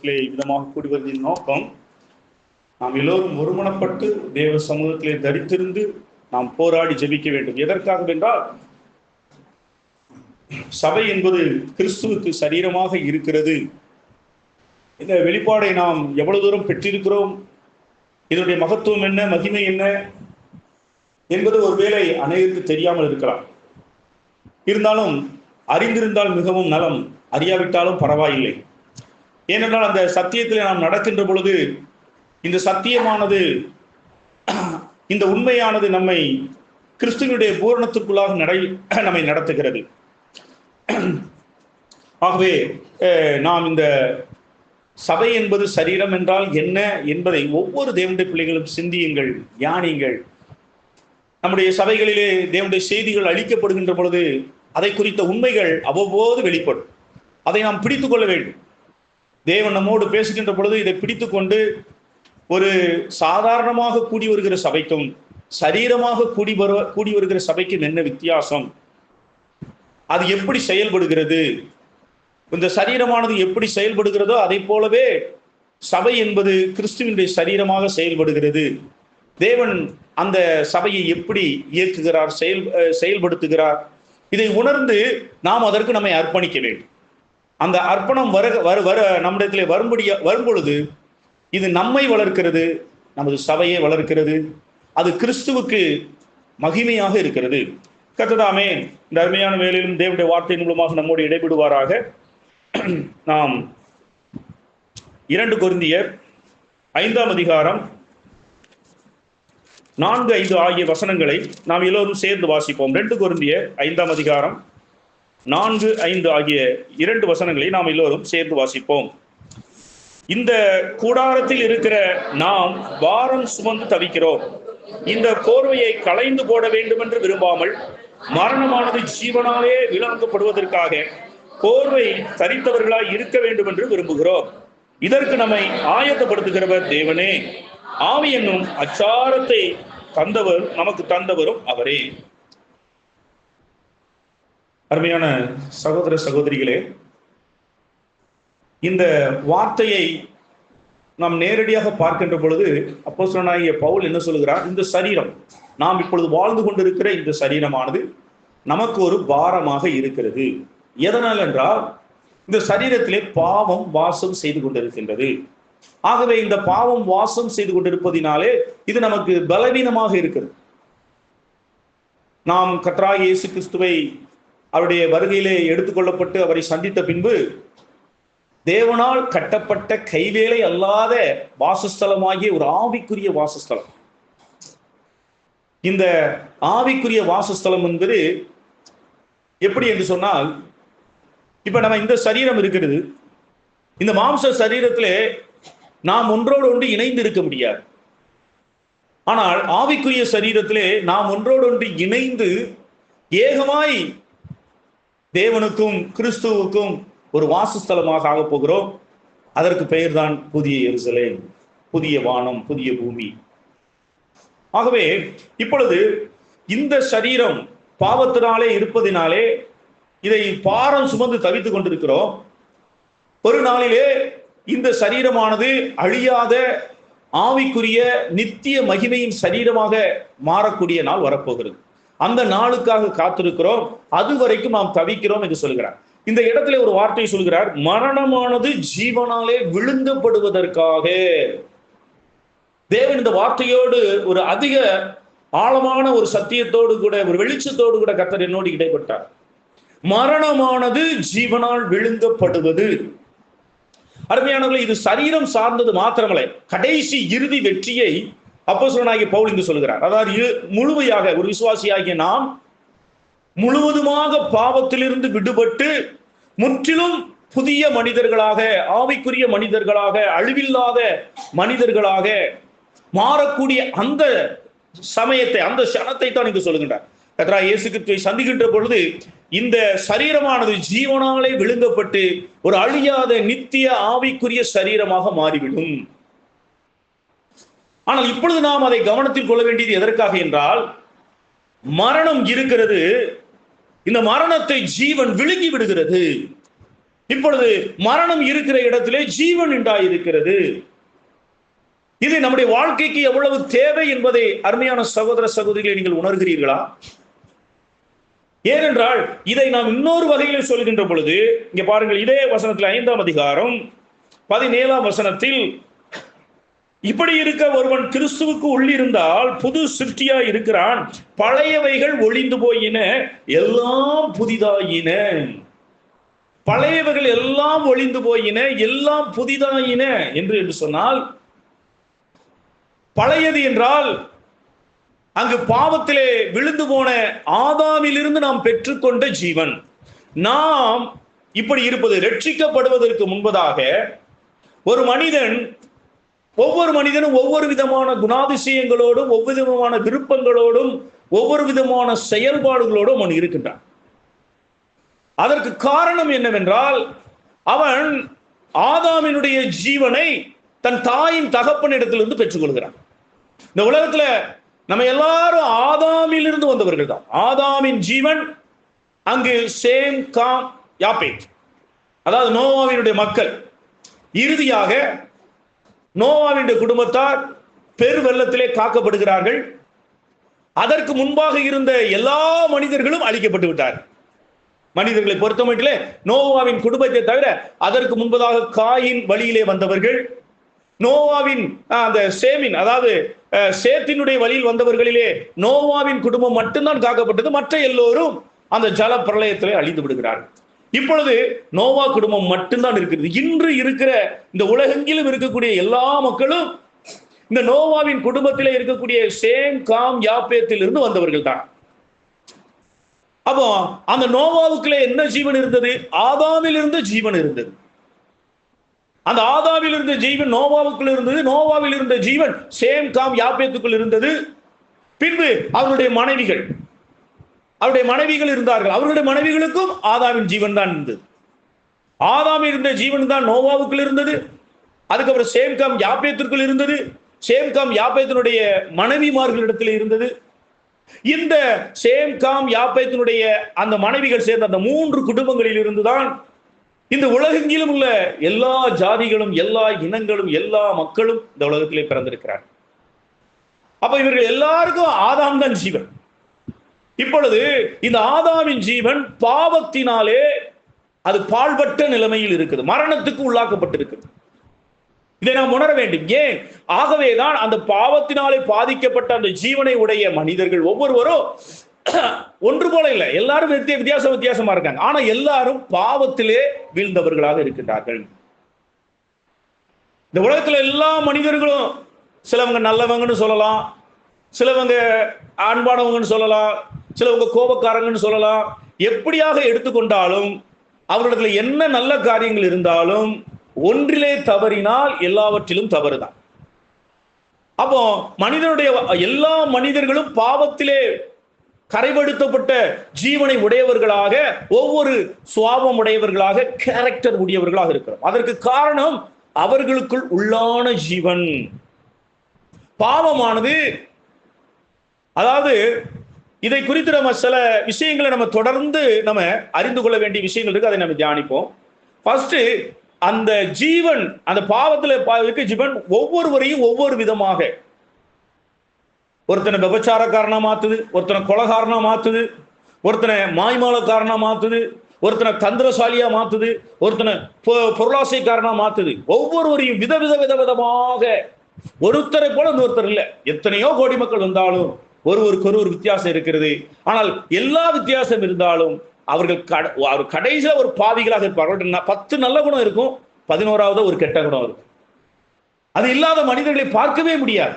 இடத்திலே விதமாக கூடி வருவதின் நோக்கம், நாம் எல்லோரும் ஒருமனப்பட்டு தேவ சமூகத்திலே தரித்திருந்து நாம் போராடி ஜெபிக்க வேண்டும். எதற்காக என்றால், சபை என்பது கிறிஸ்துவுக்கு சரீரமாக இருக்கிறது. இந்த வெளிப்பாடை நாம் எவ்வளவு தூரம் பெற்றிருக்கிறோம், இதனுடைய மகத்துவம் என்ன, மகிமை என்ன என்பது ஒருவேளை அனைவருக்கு தெரியாமல் இருக்கலாம். இருந்தாலும் அறிந்திருந்தால் மிகவும் நலம், அறியாவிட்டாலும் பரவாயில்லை. ஏனென்றால் அந்த சத்தியத்தில் நாம் நடக்கின்ற பொழுது இந்த சத்தியமானது, இந்த உண்மையானது நம்மை கிறிஸ்துவனுடைய பூரணத்திற்குள்ளாக நம்மை நடத்துகிறது. ஆகவே நாம் இந்த சபை என்பது சரீரம் என்றால் என்ன என்பதை ஒவ்வொரு தேவனுடைய பிள்ளைகளும் சிந்தியுங்கள், தியானியுங்கள். நம்முடைய சபைகளிலே தேவனுடைய செய்திகள் அளிக்கப்படுகின்ற பொழுது அதை குறித்த உண்மைகள் அவ்வப்போது வெளிப்படும். அதை நாம் பிடித்து கொள்ள வேண்டும். தேவன் நம்மோடு பேசுகின்ற பொழுது இதை பிடித்து கொண்டு, ஒரு சாதாரணமாக கூடி வருகிற சபைக்கும் சரீரமாக கூடி வருகிற சபைக்கும் என்ன வித்தியாசம், அது எப்படி செயல்படுகிறது, இந்த சரீரமானது எப்படி செயல்படுகிறதோ அதை போலவே சபை என்பது கிறிஸ்துவினுடைய சரீரமாக செயல்படுகிறது. தேவன் அந்த சபையை எப்படி இயக்குகிறார், செயல்படுத்துகிறார், இதை உணர்ந்து நாம் அதற்கு நம்மை அர்ப்பணிக்க வேண்டும். அந்த அர்ப்பணம் நம்மிடத்திலே வரும் பொழுது இது நம்மை வளர்க்கிறது, நமது சபையை வளர்க்கிறது, அது கிறிஸ்துவுக்கு மகிமையாக இருக்கிறது. கர்த்ததாமே இந்த அருமையான வேளையிலும் தேவனுடைய வார்த்தையின் மூலமாக நம்மோடு இடைபெடுவாராக. நாம் 2 கொரிந்தியர் 5ஆம் அதிகாரம் 4-5 ஆகிய வசனங்களை நாம் எல்லோரும் சேர்ந்து வாசிப்போம். 2 கொரிந்தியர் 5ஆம் அதிகாரம் 4-5 ஆகிய 2 வசனங்களை நாம் எல்லோரும் சேர்ந்து வாசிப்போம். இந்த கூடாரத்தில் இருக்கிற நாம் பாரம் சுமந்து தவிக்கிறோம். இந்த போர்வையை களைந்து போட வேண்டும் என்று விரும்பாமல், மரணமானது ஜீவனாலே விளங்கப்படுவதற்காக போர்வை தரித்தவர்களாய் இருக்க வேண்டும் என்று விரும்புகிறோம். இதற்கு நம்மை ஆயத்தப்படுத்துகிறவர் தேவனே. ஆவி என்னும் அச்சாரத்தை நமக்கு தந்தவரும் அவரே. அருமையான சகோதர சகோதரிகளே, இந்த வார்த்தையை நாம் நேரடியாக பார்க்கின்ற பொழுது அப்போஸ்தலனாகிய பவுல் என்ன சொல்கிறார்? இந்த சரீரம், நாம் இப்பொழுது வாழ்ந்து கொண்டிருக்கிற இந்த சரீரமானது நமக்கு ஒரு பாரமாக இருக்கிறது. எதனால் என்றால், இந்த சரீரத்திலே பாவம் வாசம் செய்து கொண்டிருக்கின்றது. ஆகவே இந்த பாவம் வாசம் செய்து கொண்டிருப்பதினாலே இது நமக்கு பலவீனமாக இருக்கிறது. நாம் கர்த்தராகிய இயேசு கிறிஸ்துவை அவருடைய வருகையிலே எடுத்துக்கொள்ளப்பட்டு அவரை சந்தித்த பின்பு, தேவனால் கட்டப்பட்ட கைவேலை அல்லாத வாசஸ்தலமாகிய ஒரு ஆவிக்குரிய வாசஸ்தலம். இந்த ஆவிக்குரிய வாசஸ்தலம் என்பது எப்படி என்று சொன்னால், இப்ப நம்ம இந்த சரீரம் இருக்கிறது, இந்த மாம்ச சரீரத்திலே நாம் ஒன்றோடு ஒன்று இணைந்து இருக்க முடியாது. ஆனால் ஆவிக்குரிய சரீரத்திலே நாம் ஒன்றோடு ஒன்று இணைந்து ஏகமாய் தேவனுக்கும் கிறிஸ்துவுக்கும் ஒரு வாசஸ்தலமாக ஆக போகிறோம். அதற்கு பெயர்தான் புதிய எருசலேம், புதிய வானம், புதிய பூமி. ஆகவே இப்பொழுது இந்த சரீரம் பாவத்தினாலே இருப்பதினாலே இதை பாரம் சுமந்து தவித்துக் கொண்டிருக்கிறோம். ஒரு நாளிலே இந்த சரீரமானது அழியாத ஆவிக்குரிய நித்திய மகிமையின் சரீரமாக மாறக்கூடிய நாள் வரப்போகிறது. அந்த நாளுக்காக காத்திருக்கிறோம். அது வரைக்கும் நாம் தவிக்கிறோம் என்று சொல்கிறார். இந்த இடத்துல ஒரு வார்த்தை சொல்கிறார், மரணமானது ஜீவனாலே விழுங்கப்படுவதற்காக. தேவன் இந்த வார்த்தையோடு ஒரு அதிக ஆழமான ஒரு சத்தியத்தோடு கூட, ஒரு வெளிச்சத்தோடு கூட கர்த்தர் என்னோடு இடைப்பட்டார். மரணமானது ஜீவனால் விழுங்கப்படுவது. அருமையானவர்களே, இது சரீரம் சார்ந்தது மாத்திரமல்ல, கடைசி இறுதி வெற்றியை அப்போஸ்தலனாகிய பவுல் இங்கு சொல்கிறார். அதாவது முழுமையாக ஒரு விசுவாசியாகிய நாம் முழுவதுமாக பாவத்திலிருந்து விடுபட்டு முற்றிலும் புதிய மனிதர்களாக, ஆவிக்குரிய மனிதர்களாக, அழிவில்லாத மனிதர்களாக மாறக்கூடிய அந்த சமயத்தை, அந்த சனத்தை தான் இங்கு சொல்லுகின்றார். கர்த்தராகிய இயேசு கிறிஸ்துவை சந்திக்கின்ற பொழுது இந்த சரீரமானது ஜீவனாலே விழுங்கப்பட்டு ஒரு அழியாத நித்திய ஆவிக்குரிய சரீரமாக மாறிவிடும். ஆனால் இப்பொழுது நாம் அதை கவனத்தில் கொள்ள வேண்டியது எதற்காக என்றால், மரணம் இருக்கிறது, இந்த மரணத்தை ஜீவன் விழுங்கி விடுகிறது. இப்பொழுது மரணம் இருக்கிற இடத்திலே ஜீவன் உண்டாயிருக்கிறது. இது நம்முடைய வாழ்க்கைக்கு எவ்வளவு தேவை என்பதை அருமையான சகோதர சகோதரிகளை நீங்கள் உணர்கிறீர்களா? ஏனென்றால் இதை நாம் இன்னொரு வகையில் சொல்கின்ற பொழுது, இங்க பாருங்கள், இதே வசனத்தில் 5ஆம் அதிகாரம் 17ஆம் வசனத்தில், இப்படி இருக்க ஒருவன் கிறிஸ்துவுக்கு உள்ளிருந்தால் புது சிருஷ்டியா இருக்கிறான், பழையவைகள் ஒளிந்து போயின, எல்லாம் புதிதாயின. பழையவைகள் எல்லாம் ஒளிந்து போயின, எல்லாம் புதிதாயின என்று சொன்னால், பழையது என்றால் அங்கு பாவத்திலே விழுந்து போன ஆதாமிலிருந்து நாம் பெற்றுக்கொண்ட ஜீவன். நாம் இப்படி இருப்பது, ரட்சிக்கப்படுவதற்கு முன்பதாக ஒரு மனிதன், ஒவ்வொரு மனிதனும் ஒவ்வொரு விதமான குணாதிசயங்களோடும், ஒவ்வொரு விதமான விருப்பங்களோடும், ஒவ்வொரு விதமான செயல்பாடுகளோடும் அவன் இருக்கின்றான். அதற்கு காரணம் என்னவென்றால், அவன் ஆதாமினுடைய ஜீவனை தன் தாயின் தகப்பனிடத்திலிருந்து பெற்றுக்கொள்கிறான். இந்த உலகத்துல நம்ம எல்லாரும் ஆதாமிலிருந்து வந்தவர்கள் தான். ஆதாமின் ஜீவன் அங்கு சேம், காம், யாப்பேத், அதாவது நோவாவினுடைய மக்கள். இறுதியாக நோவாவினுடைய குடும்பத்தார் பெரு வெள்ளத்திலே காக்கப்படுகிறார்கள். அதற்கு முன்பாக இருந்த எல்லா மனிதர்களும் அழிக்கப்பட்டு விட்டார். மனிதர்களை பொறுத்தமட்டிலே நோவாவின் குடும்பத்தை தவிர அதற்கு முன்பதாக காயின் வழியிலே வந்தவர்கள், நோவாவின் அந்த சேமின், அதாவது சேத்தினுடைய வழியில் வந்தவர்களிலே நோவாவின் குடும்பம் மட்டும்தான் காக்கப்பட்டது. மற்ற எல்லோரும் அந்த ஜல பிரளயத்திலே அழிந்து விடுகிறார்கள். இப்பொழுது நோவா குடும்பம் மட்டும்தான் இருக்கிறது. இன்று இருக்கிற இந்த உலகெங்கிலும் இருக்கக்கூடிய எல்லா மக்களும் இந்த நோவாவின் குடும்பத்திலே இருக்கக்கூடிய சேம், காம், யாப்பேத்தில் இருந்து வந்தவர்கள் தான். அப்போ அந்த நோவாவுக்குள்ளே என்ன ஜீவன் இருந்தது? ஆதாமில் இருந்து ஜீவன் இருந்தது. அந்த ஆதாமில் இருந்த ஜீவன் நோவாவுக்குள் இருந்தது. நோவாவில் இருந்த ஜீவன் சேம், காம், யாப்பேத்துக்குள் இருந்தது. பின்பு அவருடைய மனைவிகள் இருந்தார்கள். அவருடைய மனைவிகளுக்கும் ஆதாமின் ஜீவன் தான் இருந்தது. ஆதாமில் இருந்த ஜீவன் தான் நோவாவுக்குள் இருந்தது. அதுக்கப்புறம் சேம், காம், யாப்பேத்திற்குள் இருந்தது. சேம், காம், யாப்பேத்தினுடைய மனைவிமார்களிடத்தில் இருந்தது. இந்த சேம், காம், யாப்பேத்தினுடைய அந்த மனைவிகள் சேர்ந்த அந்த 3 குடும்பங்களில் இருந்துதான் இந்த உலகெங்கிலும் உள்ள எல்லா ஜாதிகளும், எல்லா இனங்களும், எல்லா மக்களும் இந்த உலகத்திலே பிறந்திருக்கிறார். அப்ப இவர்கள் எல்லாருக்கும் ஆதாம் தான் ஜீவன். இப்பொழுது இந்த ஆதாமின் ஜீவன் பாவத்தினாலே அது பாழ்பட்ட நிலைமையில் இருக்குது, மரணத்துக்கு உள்ளாக்கப்பட்டிருக்கிறது. இதை நாம் உணர வேண்டும். ஏன்? ஆகவேதான் அந்த பாவத்தினாலே பாதிக்கப்பட்ட அந்த ஜீவனை உடைய மனிதர்கள் ஒவ்வொருவரும் ஒன்று போல இல்லை, எல்லாரும் வித்தியாசமா இருக்காங்க. ஆனா எல்லாரும் பாவத்திலே வீழ்ந்தவர்களாக இருக்கின்றார்கள். இந்த உலகத்துல எல்லா மனிதர்களும், சிலவங்க நல்லவங்கன்னு சொல்லலாம், சிலவங்க அன்பானவங்கன்னு சொல்லலாம், சிலவங்க கோபக்காரங்கன்னு சொல்லலாம். எப்படியாக எடுத்துக்கொண்டாலும் அவரிடத்துல என்ன நல்ல காரியங்கள் இருந்தாலும் ஒன்றிலே தவறினால் எல்லாவற்றிலும் தவறுதான். அப்போ மனிதனுடைய எல்லா மனிதர்களும் பாவத்திலே கரைபடுத்தப்பட்ட ஜீவனை உடையவர்களாக, ஒவ்வொரு சுவாபம் உடையவர்களாக, கேரக்டர் உடையவர்களாக இருக்கிறோம். அதற்கு காரணம் அவர்களுக்குள் உள்ளான ஜீவன். பாவமானது, அதாவது இதை குறித்து நம்ம சில விஷயங்களை நம்ம தொடர்ந்து நம்ம அறிந்து கொள்ள வேண்டிய விஷயங்கள் இருக்கு. அதை நம்ம தியானிப்போம். ஃபர்ஸ்ட், அந்த ஜீவன், அந்த பாவத்தில் இருக்க ஜீவன் ஒவ்வொருவரையும் ஒவ்வொரு விதமாக, ஒருத்தனை விபச்சாரக்காரனா மாத்துது, ஒருத்தனை கொலகாரனா மாத்துது, ஒருத்தனை மாய்மாலக்காரனா மாத்துது, ஒருத்தனை தந்திரசாலியா மாத்துது, ஒருத்தனை பொருளாசைக்காரனா மாத்துது. ஒவ்வொருவரையும் விதமாக, ஒருத்தரை போல இன்னொருத்தர் இல்லை. எத்தனையோ கோடி மக்கள் வந்தாலும் ஒருவருக்கு ஒரு வித்தியாசம் இருக்கிறது. ஆனால் எல்லா வித்தியாசம் இருந்தாலும் அவர்கள் கடைசியில ஒரு பாவிகளாக இருப்பார்கள். 10 நல்ல குணம் இருக்கும், 11வது ஒரு கெட்ட குணம் இருக்கும். அது இல்லாத மனிதர்களை பார்க்கவே முடியாது.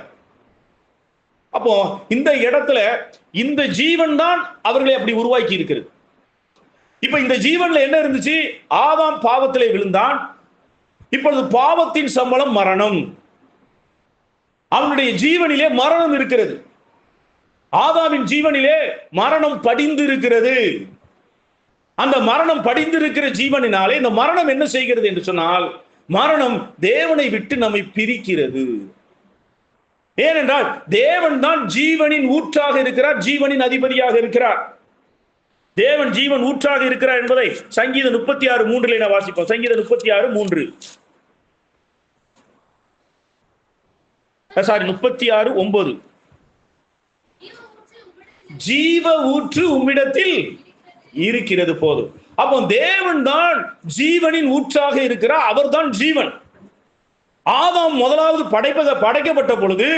அப்போ இந்த இடத்துல இந்த ஜீவன் தான் அவர்களை அப்படி உருவாக்கி இருக்கிறது. இப்ப இந்த ஜீவன்ல என்ன இருந்துச்சு? ஆதாம் பாவத்திலே விழுந்தான். இப்பொழுது பாவத்தின் சம்பளம் மரணம். அவனுடைய ஜீவனிலே மரணம் இருக்கிறது. ஆதாமின் ஜீவனிலே மரணம் படிந்து இருக்கிறது. அந்த மரணம் படிந்திருக்கிற ஜீவனினாலே இந்த மரணம் என்ன செய்கிறது என்று சொன்னால், மரணம் தேவனை விட்டு நம்மை பிரிக்கிறது. ஏனென்றால் தேவன் தான் ஜீவனின் ஊற்றாக இருக்கிறார், ஜீவனின் அதிபதியாக இருக்கிறார். தேவன் ஜீவன் ஊற்றாக இருக்கிறார் என்பதை சங்கீதம் 36:3 நான் வாசிப்போம். சங்கீதம் 36:3 36:9 ஜீவ ஊற்று உம்மிடத்தில் இருக்கிறது போதும். அப்போ தேவன் தான் ஜீவனின் ஊற்றாக இருக்கிறார். அவர் தான் ஜீவன். ஆதாம் முதலாவது படைக்கப்பட்ட பொழுது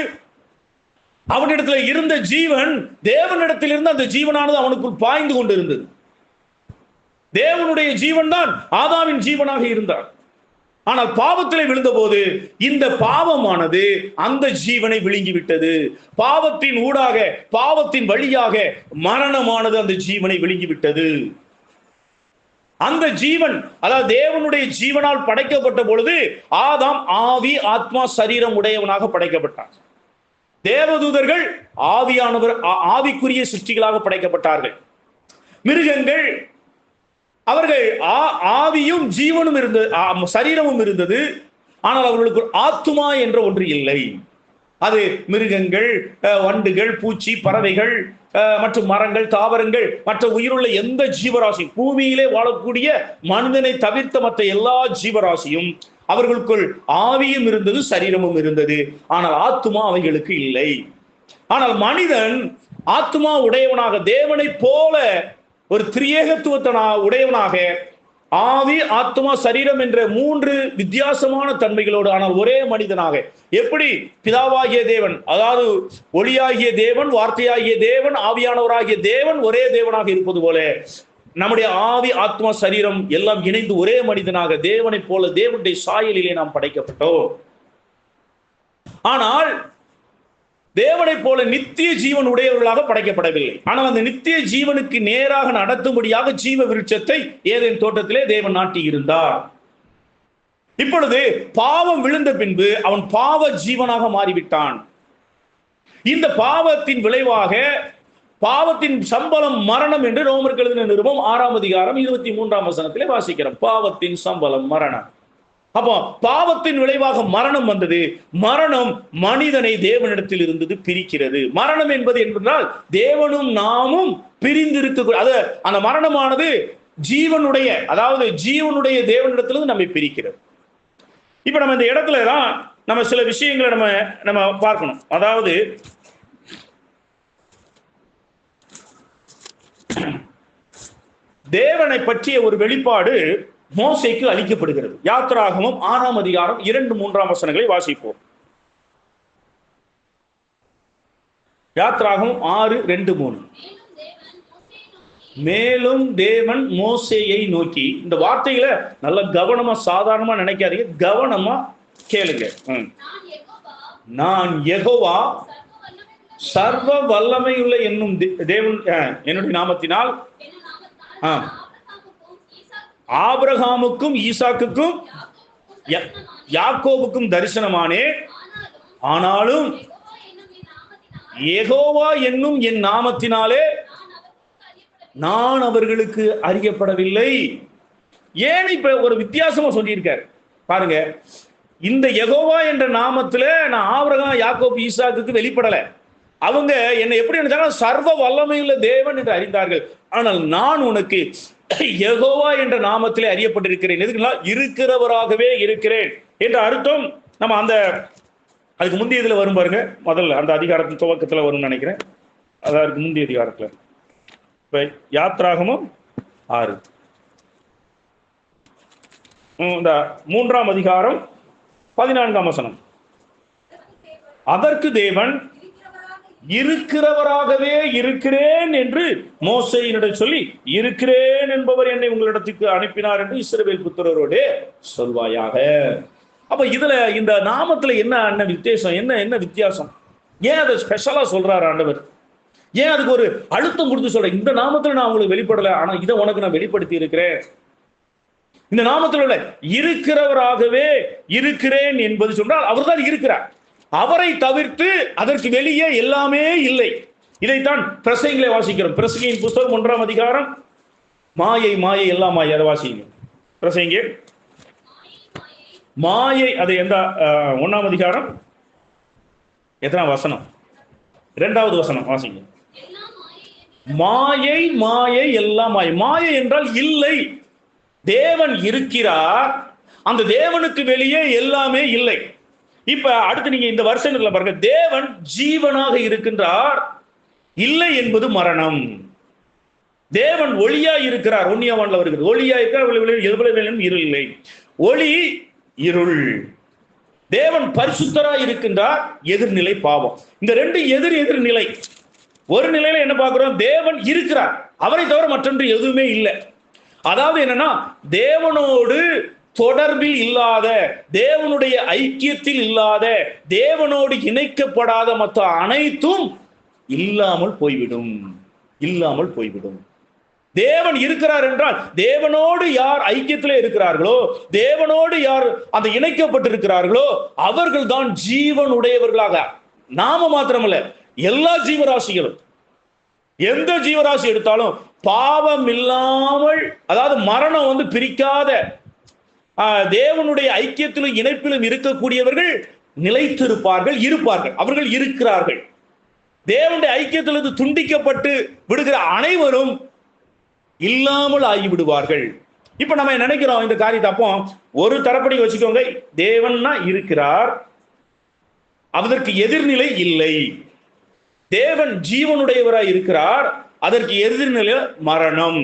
அவனிடத்தில் இருந்த ஜீவன் தேவனிடத்தில் இருந்து அந்த ஜீவனானது அவனுக்குள் பாய்ந்து கொண்டிருந்தது. தேவனுடைய ஜீவன் தான் ஆதாமின் ஜீவனாக இருந்தார். ஆனால் பாவத்திலே விழுந்த போது இந்த பாவமானது அந்த ஜீவனை விழுங்கிவிட்டது. பாவத்தின் ஊடாக, பாவத்தின் வழியாக மரணமானது அந்த ஜீவனை விழுங்கிவிட்டது. அந்த ஜீவன், அதாவது தேவனுடைய ஜீவனால் படைக்கப்பட்ட பொழுது ஆதாம் ஆவி, ஆத்மா, சரீரம் உடையவனாக படைக்கப்பட்டார். தேவதூதர்கள் ஆவியானவர், ஆவிக்குரிய சிருஷ்டிகளாக படைக்கப்பட்டார்கள். மிருகங்கள் அவர்கள் ஆவியும் ஜீவனும் இருந்தது, சரீரமும் இருந்தது. ஆனால் அவர்களுக்கு ஆத்துமா என்ற ஒன்று இல்லை. அது மிருகங்கள், வண்டுகள், பூச்சி, பறவைகள் மற்றும் மரங்கள், தாவரங்கள், மற்ற உயிருள்ள எந்த ஜீவராசி, பூமியிலே வாழக்கூடிய மனிதனை தவிர்த்த மற்ற எல்லா ஜீவராசியும் அவர்களுக்குள் ஆவியும் இருந்தது, சரீரமும் இருந்தது. ஆனால் ஆத்துமா அவைகளுக்கு இல்லை. ஆனால் மனிதன் ஆத்துமா உடையவனாக, தேவனை போல ஒரு திரியேகத்துவத்தை உடையவனாக, ஆவி, ஆத்மா, சரீரம் என்ற 3 வித்தியாசமான தன்மைகளோடு, ஆனால் ஒரே மனிதனாக, எப்படி பிதாவாகிய தேவன், அதாவது ஒளியாகிய தேவன், வார்த்தையாகிய தேவன், ஆவியானவராகிய தேவன் ஒரே தேவனாக இருப்பது போல நம்முடைய ஆவி, ஆத்மா, சரீரம் எல்லாம் இணைந்து ஒரே மனிதனாக தேவனை போல தேவனுடைய சாயலிலே நாம் படைக்கப்பட்டோம். ஆனால் தேவனை போல நித்திய ஜீவன் உடையவர்களாக படைக்கப்படவில்லை. ஆனால் அந்த நித்திய ஜீவனுக்கு நேராக நடத்தும்படியாக ஜீவ விருட்சத்தை ஏதேன் தோட்டத்திலே தேவன் நாட்டி இருந்தார். இப்பொழுது பாவம் விழுந்த பின்பு அவன் பாவ ஜீவனாக மாறிவிட்டான். இந்த பாவத்தின் விளைவாக, பாவத்தின் சம்பளம் மரணம் என்று ரோமருக்கு எழுதின நிருபம் 6ஆம் அதிகாரம் 23ஆம் வசனத்திலே வாசிக்கிறோம். பாவத்தின் சம்பளம் மரணம். அப்போ பாவத்தின் விளைவாக மரணம் வந்தது. மரணம் மனிதனை தேவனிடத்தில் இருந்தது பிரிக்கிறது. மரணம் என்பது என்றால் தேவனும் நாமும் பிரிந்திருக்க, அது அந்த மரணமானது ஜீவனுடைய, அதாவது ஜீவனுடைய தேவனிடத்திலிருந்து நம்மை பிரிக்கிறது. இப்ப நம்ம இந்த இடத்துல தான் நம்ம சில விஷயங்களை நம்ம பார்க்கணும். அதாவது தேவனை பற்றிய ஒரு வெளிப்பாடு மோசேக்கு அளிக்கப்படுகிறது. யாத்திராகமம் 6ஆம் அதிகாரம் 2-3ஆம் வசனங்களை வாசிப்போம். யாத்திராகமம் 6:2-3. மேலும் தேவன் மோசேயை நோக்கி, இந்த வார்த்தைகளை நல்ல கவனமா, சாதாரணமா நினைக்காதீங்க, கவனமா கேளுங்க. நான் யெகோவா சர்வ வல்லமையுள்ள என்னும் தேவன் என்னுடைய நாமத்தினால் ஆபிரகாமுக்கும் ஈசாக்குக்கும் யாக்கோபுக்கும் தரிசனமானே, ஆனாலும் யெகோவா என்னும் என் நாமத்தினாலே நான் அவர்களுக்கு அறியப்படவில்லை. ஏன் இப்ப ஒரு வித்தியாசமா சொல்லியிருக்காரு பாருங்க. இந்த யெகோவா என்ற நாமத்துல நான் ஆபிரகாம், யாக்கோபு, ஈசாக்குக்கு வெளிப்படல. அவங்க என்னை எப்படி நினைச்சாங்க, சர்வ வல்லமையுள்ள தேவன் என்று அறிந்தார்கள். ஆனால் நான் உனக்கு யெகோவா என்ற நாமத்திலே அறியப்பட்டிருக்கிறேன். எதுக்குன்னா இருக்கிறவராகவே இருக்கிறேன் என்ற அர்த்தம். நம்ம அந்த அதுக்கு முந்தைய இதுல வரும் பாருங்க, முதல்ல அந்த அதிகாரத்தின் துவக்கத்துல வரும்னு நினைக்கிறேன். அதற்கு முந்தைய அதிகாரத்துல இப்ப யாத்ராகமம் 6 இந்த 3ஆம் அதிகாரம் 14ஆம் வசனம். அதற்கு தேவன் இருக்கிறவராகவே இருக்கிறேன் என்று மோசேயினிடம் சொல்லி, இருக்கிறேன் என்பவர் என்னை உங்களிடத்துக்கு அனுப்பினார் என்று இஸ்ரவேல் புத்திரரோடு சொல்வாயாக. அப்ப இதுல இந்த நாமத்துல என்ன வித்தியாசம், என்ன வித்தியாசம்? ஏன் அதை ஸ்பெஷலா சொல்றாரு ஆண்டவர்? ஏன் அதுக்கு ஒரு அழுத்தம் கொடுத்து சொல்ற? இந்த நாமத்துல நான் உங்களுக்கு வெளிப்படல, ஆனா இதை உனக்கு நான் வெளிப்படுத்தி இருக்கிறேன். இந்த நாமத்தில் உள்ள இருக்கிறவராகவே இருக்கிறேன் என்பது சொன்னால் அவர் தான் இருக்கிறார். அவரை தவிர்த்து அதற்கு வெளியே எல்லாமே இல்லை. இதைத்தான் பிரசங்கிலே வாசிக்கிறோம். பிரசங்கியின் புத்தகம் 1ஆம் அதிகாரம் மாயை மாயை எல்லாம் மாயை, அதை வாசிங்க. பிரசங்கி மாயை, அது எந்த 1ஆம் அதிகாரம் எத்தனாம் வசனம்? 2வது வசனம் வாசிங்க. மாயை, மாயை, எல்லாம் மாயை. மாயை என்றால் இல்லை. தேவன் இருக்கிறார், அந்த தேவனுக்கு வெளியே எல்லாமே இல்லை. இப்ப அடுத்து நீங்க இந்த வருஷங்கள்ல பாருங்க, தேவன் ஜீவனாக இருக்கின்றார், இல்லை என்பது மரணம். தேவன் ஒளியா இருக்கிறார், 1 யோவான்ல வருகிறது. ஒளியா இருக்கிறார், இருள் இல்லை. ஒளி, இருள். தேவன் பரிசுத்தரா இருக்கின்றார், எதிர்நிலை பாவம். இந்த ரெண்டு எதிர்நிலை. ஒரு நிலையில என்ன பார்க்கிறோம்? தேவன் இருக்கிறார், அவரை தவிர மற்றொன்று எதுவுமே இல்லை. அதாவது என்னன்னா, தேவனோடு தொடர்பில் இல்லாத, தேவனுடைய ஐக்கியத்தில் இல்லாத, தேவனோடு இணைக்கப்படாத மற்ற அனைத்தும் இல்லாமல் போய்விடும். இல்லாமல் போய்விடும். தேவன் இருக்கிறார் என்றால், தேவனோடு யார் ஐக்கியத்திலே இருக்கிறார்களோ, தேவனோடு யார் அந்த இணைக்கப்பட்டிருக்கிறார்களோ, அவர்கள் தான் ஜீவன் உடையவர்களாக. நாம மாத்திரமல்ல, எல்லா ஜீவராசிகளும். எந்த ஜீவராசி எடுத்தாலும் பாவம் இல்லாமல், அதாவது மரணம் பிரிக்காத, தேவனுடைய ஐக்கியத்திலும் இணைப்பிலும் இருக்கக்கூடியவர்கள் நிலைத்திருப்பார்கள், இருப்பார்கள். அவர்கள் இருக்கிறார்கள். தேவனுடைய ஐக்கியத்திலிருந்து துண்டிக்கப்பட்டு விடுகிற அனைவரும் இல்லாமல் ஆகிவிடுவார்கள். இப்ப நம்ம நினைக்கிறோம் இந்த காரியத்தை, அப்போ ஒரு தரப்படி வச்சுக்கோங்க, தேவன்னா இருக்கிறார், அதற்கு எதிர்நிலை இல்லை. தேவன் ஜீவனுடையவராய் இருக்கிறார், அதற்கு எதிர்நிலை மரணம்.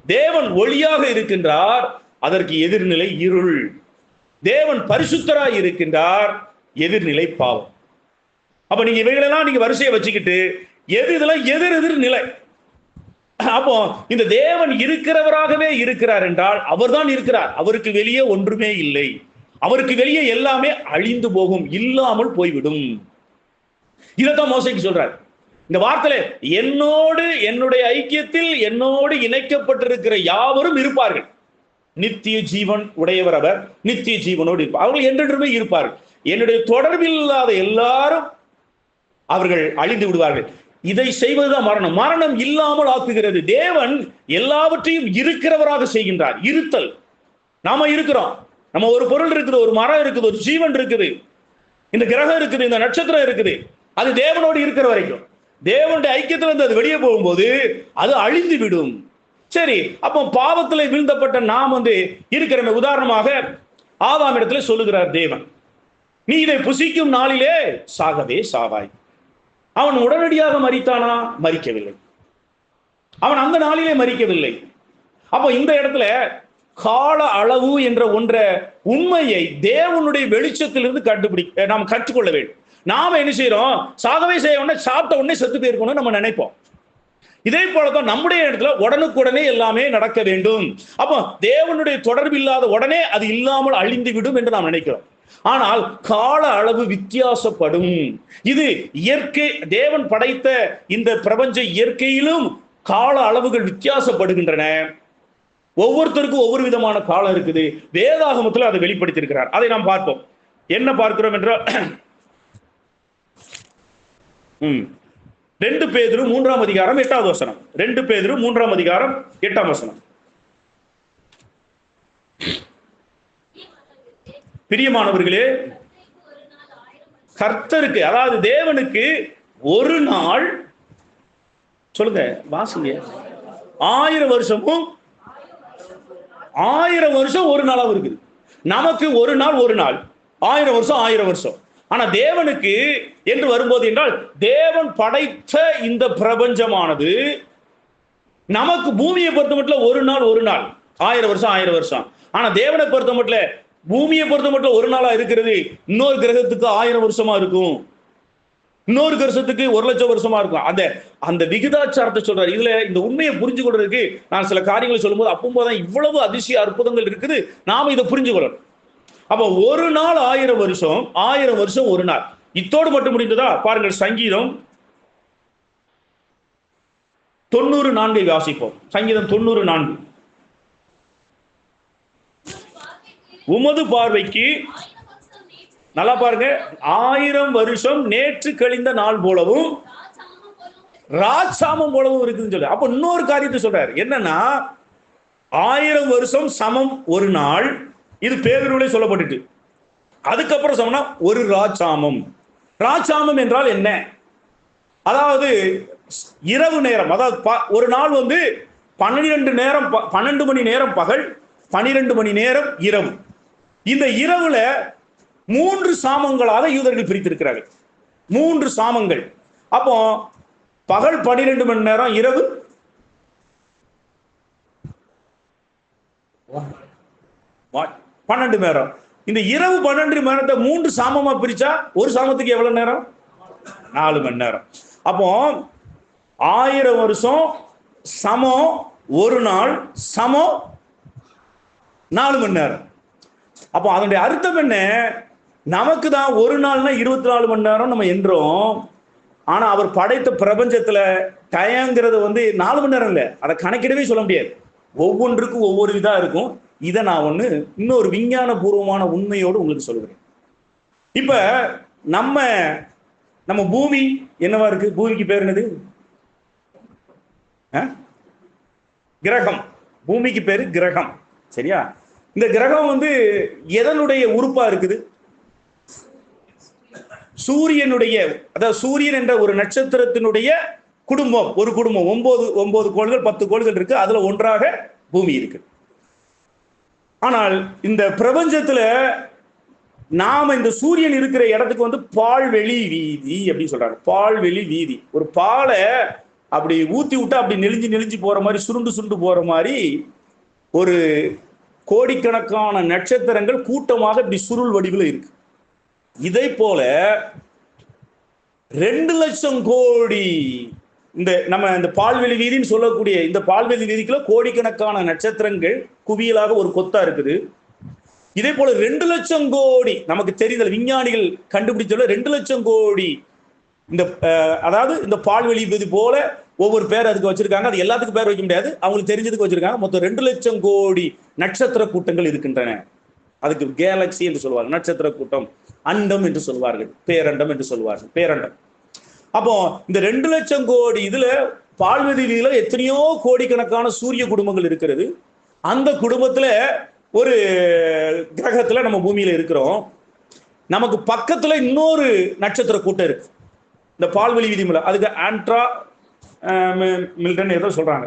தேவன் ஒளியாக இருக்கின்றார், அதற்கு எதிர்நிலை இருள். தேவன் பரிசுத்தராய் இருக்கின்றார், எதிர்நிலை பாவம். அப்ப நீங்க இவைகளெல்லாம் நீங்க வரிசையை வச்சுக்கிட்டு இதெல்லாம் எதிர்நிலை. அப்போ இந்த தேவன் இருக்கிறவராகவே இருக்கிறார் என்றால் அவர்தான் இருக்கிறார், அவருக்கு வெளியே ஒன்றுமே இல்லை. அவருக்கு வெளியே எல்லாமே அழிந்து போகும், இல்லாமல் போய்விடும். இதைத்தான் மோசேக்கு சொல்றார். இந்த வார்த்தையில என்னோடு, என்னுடைய ஐக்கியத்தில் என்னோடு இணைக்கப்பட்டிருக்கிற யாவரும் இருப்பார்கள். நித்திய ஜீவன் உடையவர் அவர், நித்திய ஜீவனோடு இருப்பார், அவர்கள் என்றென்றுமே இருப்பார்கள். என்னுடைய தொடர்பில் இல்லாத எல்லாரும் அவர்கள் அழிந்து விடுவார்கள். இதை செய்வதுதான் மரணம். மரணம் இல்லாமல் ஆக்குகிறது. தேவன் எல்லாவற்றையும் இருக்கிறவராக செய்கின்றார். இருத்தல். நாம இருக்கிறோம், நம்ம ஒரு பொருள் இருக்குது, ஒரு மரம் இருக்குது, ஒரு ஜீவன் இருக்குது, இந்த கிரகம் இருக்குது, இந்த நட்சத்திரம் இருக்குது. அது தேவனோடு இருக்கிற வரைக்கும். தேவனுடைய ஐக்கியத்திலிருந்து அது வெளியே போகும்போது அது அழிந்து விடும். சரி, அப்போ பாவத்தில் வீழ்ந்தப்பட்ட நாம் இருக்கிற, உதாரணமாக ஆதாம் இடத்துல சொல்லுகிறார் தேவன், நீ இதை புசிக்கும் நாளிலே சாகவே சாவாய். அவன் உடனடியாக மரித்தானா? மரிக்கவில்லை. அவன் அந்த நாளிலே மரிக்கவில்லை. அப்போ இந்த இடத்துல கால அளவு என்ற ஒன்ற உண்மையை தேவனுடைய வெளிச்சத்திலிருந்து நாம் கற்றுக்கொள்ள வேண்டும். நாம என்ன செய்யறோம்? சாகவே செய்ய உடனே, சாப்பிட்ட உடனே செத்து போயிருக்கணும்னு நம்ம நினைப்போம். இதே போலதான் நம்முடைய இடத்துல உடனுக்குடனே எல்லாமே நடக்க வேண்டும். அப்போ தேவனுடைய தொடர்பு இல்லாத உடனே அது இல்லாமல் அழிந்து விடும் என்று நாம் நினைக்கிறோம். ஆனால் கால அளவு வித்தியாசப்படும். இது இயற்கை, தேவன் படைத்த இந்த பிரபஞ்ச இயற்கையிலும் கால அளவுகள் வித்தியாசப்படுகின்றன. ஒவ்வொருத்தருக்கும் ஒவ்வொரு விதமான காலம் இருக்குது. வேதாகமத்தில் அதை வெளிப்படுத்தி இருக்கிறார். அதை நாம் பார்ப்போம். என்ன பார்க்கிறோம் என்றால், 2 பேதுரு 3ஆம் அதிகாரம் 8வது வசனம். 2 பேதுரு 3ஆம் அதிகாரம் 8ஆம் வசனம். பிரியமானவர்களே, கர்த்தருக்கு, அதாவது தேவனுக்கு ஒரு நாள், சொல்லுங்க வாசிங்க, 1000 வருஷமும் 1000 வருஷம் ஒரு நாளாக இருக்குது. நமக்கு ஒரு நாள் 1000 வருஷம் 1000 வருஷம். ஆனா தேவனுக்கு என்று வரும்போது என்றால், தேவன் படைத்த இந்த பிரபஞ்சமானது நமக்கு பூமியை பொறுத்த மட்டும் ஒரு நாள் 1000 வருஷம் 1000 வருஷம். ஆனா தேவனை பொறுத்த மட்டும், பூமியை பொறுத்த மட்டும் ஒரு நாளா இருக்கிறது இன்னொரு கிரகத்துக்கு 1000 வருஷமா இருக்கும், இன்னொரு கிரகத்துக்கு 1,00,000 வருஷமா இருக்கும். அந்த விகிதாச்சாரத்தை சொல்றாரு. இதுல இந்த உண்மையை புரிஞ்சு கொள்றதுக்கு நான் சில காரியங்களை சொல்லும்போது அப்போதான் இவ்வளவு அதிசய அற்புதங்கள் இருக்குது. நாம இதை புரிஞ்சு கொள்ளணும். அப்ப ஒரு நாள் 1000 வருஷம், 1000 வருஷம் ஒரு நாள். இத்தோடு மட்டும் முடிந்ததா? பாருங்கள், சங்கீதம் 94 வாசிப்போம். சங்கீதம் 94. உமது பார்வைக்கு, நல்லா பாருங்க, 1000 வருஷம் நேற்று கழிந்த நாள் போலவும் ராஜாமம் போலவும் இருக்குதுன்னு சொல்ற. அப்ப இன்னொரு காரியத்தை சொல்றாரு. என்னன்னா, 1000 வருஷம் சமம் ஒரு நாள். இது பேதுருவிலே சொல்லப்பட்டுட்டு, அதுக்கப்புறம் சொன்னா ஒரு ராஜாமம். ராஜாமம் என்றால் என்ன? அதாவது இரவு நேரம், அதாவது ஒரு நாள் வந்து 12 மணி நேரம் பகல், 12 மணி நேரம் இரவு. இந்த இரவுல 3 சாமங்களாக யூதர்கள் பிரித்திருக்கிறார்கள். 3 சாமங்கள். அப்போ பகல் 12 மணி நேரம், இரவு 12 நேரம். இந்த இரவு 12 மணி நேரத்தை 3 சாமமா பிரிச்சா ஒரு சாமத்துக்கு எவ்வளவு நேரம்? 4 மணி நேரம். அப்போ 1000 வருஷம் சமம் ஒரு நாள் சமம் 4 மணி நேரம். அப்போ அதனுடைய அர்த்தம் என்ன? நமக்கு தான் ஒரு நாள்னா 24 மணி நேரம் நம்ம என்றோம். ஆனா அவர் படைத்த பிரபஞ்சத்துல டயங்கிறது வந்து 4 மணி நேரம் இல்லை, அதை கணக்கிடவே சொல்ல முடியாது. ஒவ்வொன்றுக்கும் ஒவ்வொரு இதா இருக்கும். இதை நான் இன்னொரு விஞ்ஞான பூர்வமான உண்மையோடு உங்களுக்கு சொல்லுகிறேன். இப்ப நம்ம பூமி என்னவா இருக்கு? பூமிக்கு பேர் என்னது? கிரகம். பூமிக்கு பேரு கிரகம், சரியா? இந்த கிரகம் வந்து எதனுடைய உறுப்பா இருக்குது? சூரியனுடைய, அதாவது சூரியன் என்ற ஒரு நட்சத்திரத்தினுடைய குடும்பம். ஒரு குடும்பம் 9 கோள்கள் 10 கோள்கள் இருக்கு, அதுல ஒன்றாக பூமி இருக்கு. ஆனால் இந்த பிரபஞ்சத்துல நாம இந்த சூரியன் இருக்கிற இடத்துக்கு வந்து பால்வெளி வீதி அப்படின்னு சொல்றாங்க. பால்வெளி வீதி. ஒரு பாலை அப்படி ஊத்தி விட்டா அப்படி நெளிஞ்சு போற மாதிரி, சுருண்டு போற மாதிரி ஒரு கோடிக்கணக்கான நட்சத்திரங்கள் கூட்டமாக இப்படி சுருள் வடிவில் இருக்கு. இதை போல 2 லட்சம் கோடி இந்த பால்வெளி வீதின்னு சொல்லக்கூடிய இந்த பால்வெளி வீதிக்குள்ள கோடிக்கணக்கான நட்சத்திரங்கள் குவியலாக ஒரு கொத்தா இருக்குது. இதே போல 2 லட்சம் கோடி நமக்கு தெரிதல் விஞ்ஞானிகள் கண்டுபிடிச்ச 2 லட்சம் கோடி அதாவது இந்த பால்வெளி வீதி போல ஒவ்வொரு பேர் அதுக்கு வச்சிருக்காங்க. அது எல்லாத்துக்கும் பேர் வைக்க முடியாது, அவங்களுக்கு தெரிஞ்சதுக்கு வச்சிருக்காங்க. மொத்தம் 2 லட்சம் கோடி நட்சத்திர கூட்டங்கள் இருக்கின்றன. அதுக்கு கேலக்சி என்று சொல்வார்கள், நட்சத்திர கூட்டம், அண்டம் என்று சொல்வார்கள், பேரண்டம் என்று சொல்வார்கள், பேரண்டம். அப்போ இந்த 2 லட்சம் கோடி இதுல பால்வெளியில எத்தனையோ கோடிக்கணக்கான சூரிய குடும்பங்கள் இருக்கிறது. அந்த குடும்பத்துல ஒரு கிரகத்துல நம்ம பூமியில இருக்கிறோம். நமக்கு பக்கத்துல இன்னொரு நட்சத்திர கூட்டம் இருக்கு இந்த பால்வெளி விதி மூலம். அதுக்கு ஆண்ட்ரா மில்டன் ஏதோ சொல்றாங்க,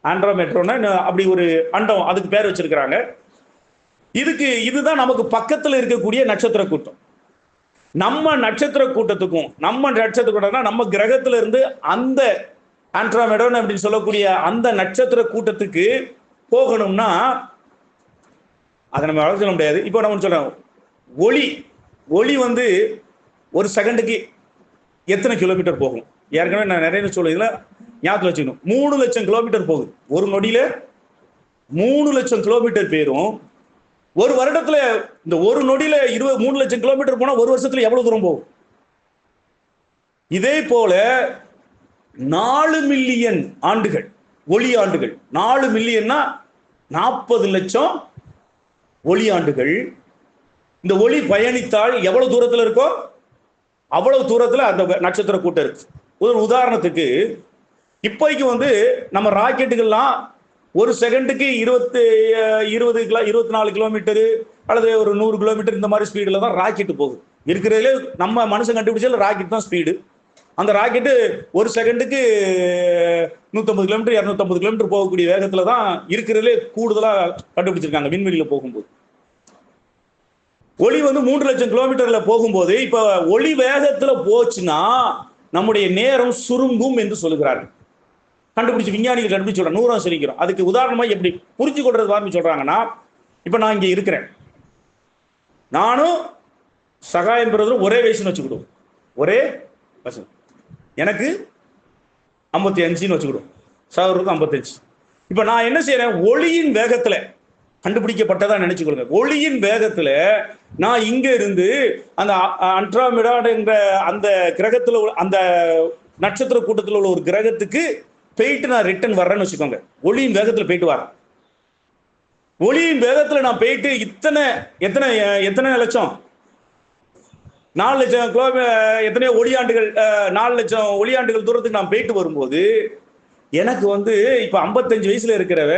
ஆண்ட்ரா மெட்ரோன்னா அப்படி ஒரு அண்டம், அதுக்கு பேர் வச்சிருக்கிறாங்க. இதுதான் நமக்கு பக்கத்துல இருக்கக்கூடிய நட்சத்திர கூட்டம். நம்ம நட்சத்திர கூட்டத்துக்கும் நம்ம கிரகத்துல இருந்து அந்த ஆண்ட்ராமெடோன் அப்படின்னு சொல்லக்கூடிய அந்த நட்சத்திர கூட்டத்துக்கு போகணும்னா அதை நம்ம வளர்க்க சொல்ல முடியாது. இப்போ நம்ம சொல்றோம், ஒளி வந்து ஒரு செகண்டுக்கு எத்தனை கிலோமீட்டர் போகும்? ஏற்கனவே நான் நிறைய சொல்ல ஞாபகத்தில் வச்சுக்கணும். 3 லட்சம் கிலோமீட்டர் போகுது. ஒரு நொடியில 3 லட்சம் கிலோமீட்டர் பேரும். ஒரு வருடத்துல இந்த ஒரு நொடியில 3 லட்சம் கிலோமீட்டர் போனா ஒரு வருஷத்துல எவ்வளவு தூரம் போகும்? இதே போல 4 மில்லியன் ஆண்டுகள், ஒளி ஆண்டுகள். 4 மில்லியன்னா 40 லட்சம் ஒளி ஆண்டுகள். இந்த ஒளி பயணித்தால் எவ்வளவு தூரத்துல இருக்கோ அவ்வளவு தூரத்துல அந்த நட்சத்திர கூட்டம் இருக்கு. ஒரு உதாரணத்துக்கு இப்போதைக்கு நம்ம ராக்கெட்டுகள்லாம் ஒரு செகண்டுக்கு 24 கிலோமீட்டரு அல்லது ஒரு 100 கிலோமீட்டர் இந்த மாதிரி ஸ்பீடில் தான் ராக்கெட்டு போகுது. இருக்கிறதுல நம்ம மனுஷன் கண்டுபிடிச்சால ராக்கெட் தான் ஸ்பீடு. அந்த ராக்கெட்டு ஒரு செகண்டுக்கு 150 கிலோமீட்டர் 250 கிலோமீட்டர் போகக்கூடிய வேகத்துல தான் இருக்கிறதுலே கூடுதலாக கண்டுபிடிச்சிருக்காங்க விண்வெளியில போகும்போது. ஒளி 3 லட்சம் கிலோமீட்டர்ல போகும்போது இப்ப ஒளி வேகத்துல போச்சுன்னா நம்முடைய நேரம் சுருங்கும் என்று சொல்லுகிறார்கள். கண்டுபிடிச்சு விஞ்ஞானிகள் கண்டுபிடிச்சு சொல்றாங்க. 100 சொல்லிக்கிறோம். அதுக்கு உதாரணமா எப்படி புரிஞ்சு கொள்றது மாதிரி சொல்றாங்கன்னா, இப்ப நான் இங்க இருக்கிறேன், நானும் சகாயம் பெறுவதும் ஒரே வயசுன்னு வச்சுக்கிடுவோம். ஒரே வயசு. எனக்கு 55 வச்சுக்கிடுவோம், சகோதரருக்கு 55. இப்ப நான் என்ன செய்யறேன்? ஒளியின் வேகத்துல கண்டுபிடிக்கப்பட்டதா நினைச்சுக்கொள்ளுங்க. ஒளியின் வேகத்துல நான் இங்க இருந்து அந்த அண்ட்ராமெடா என்ற அந்த கிரகத்துல அந்த நட்சத்திர கூட்டத்தில் உள்ள ஒரு கிரகத்துக்கு போயிட்டு நான் ரிட்டர்ன் வர்றேன்னு வச்சுக்கோங்க. ஒளியின் வேகத்துல போயிட்டு வரேன். ஒளியின் வேகத்துல நான் போயிட்டு எத்தனை லட்சம் 4 லட்சம் எத்தனையோ ஒளியாண்டுகள் 4 லட்சம் ஒளியாண்டுகள் தூரத்துக்கு நான் போயிட்டு வரும்போது எனக்கு இப்ப 55 வயசுல இருக்கிறவ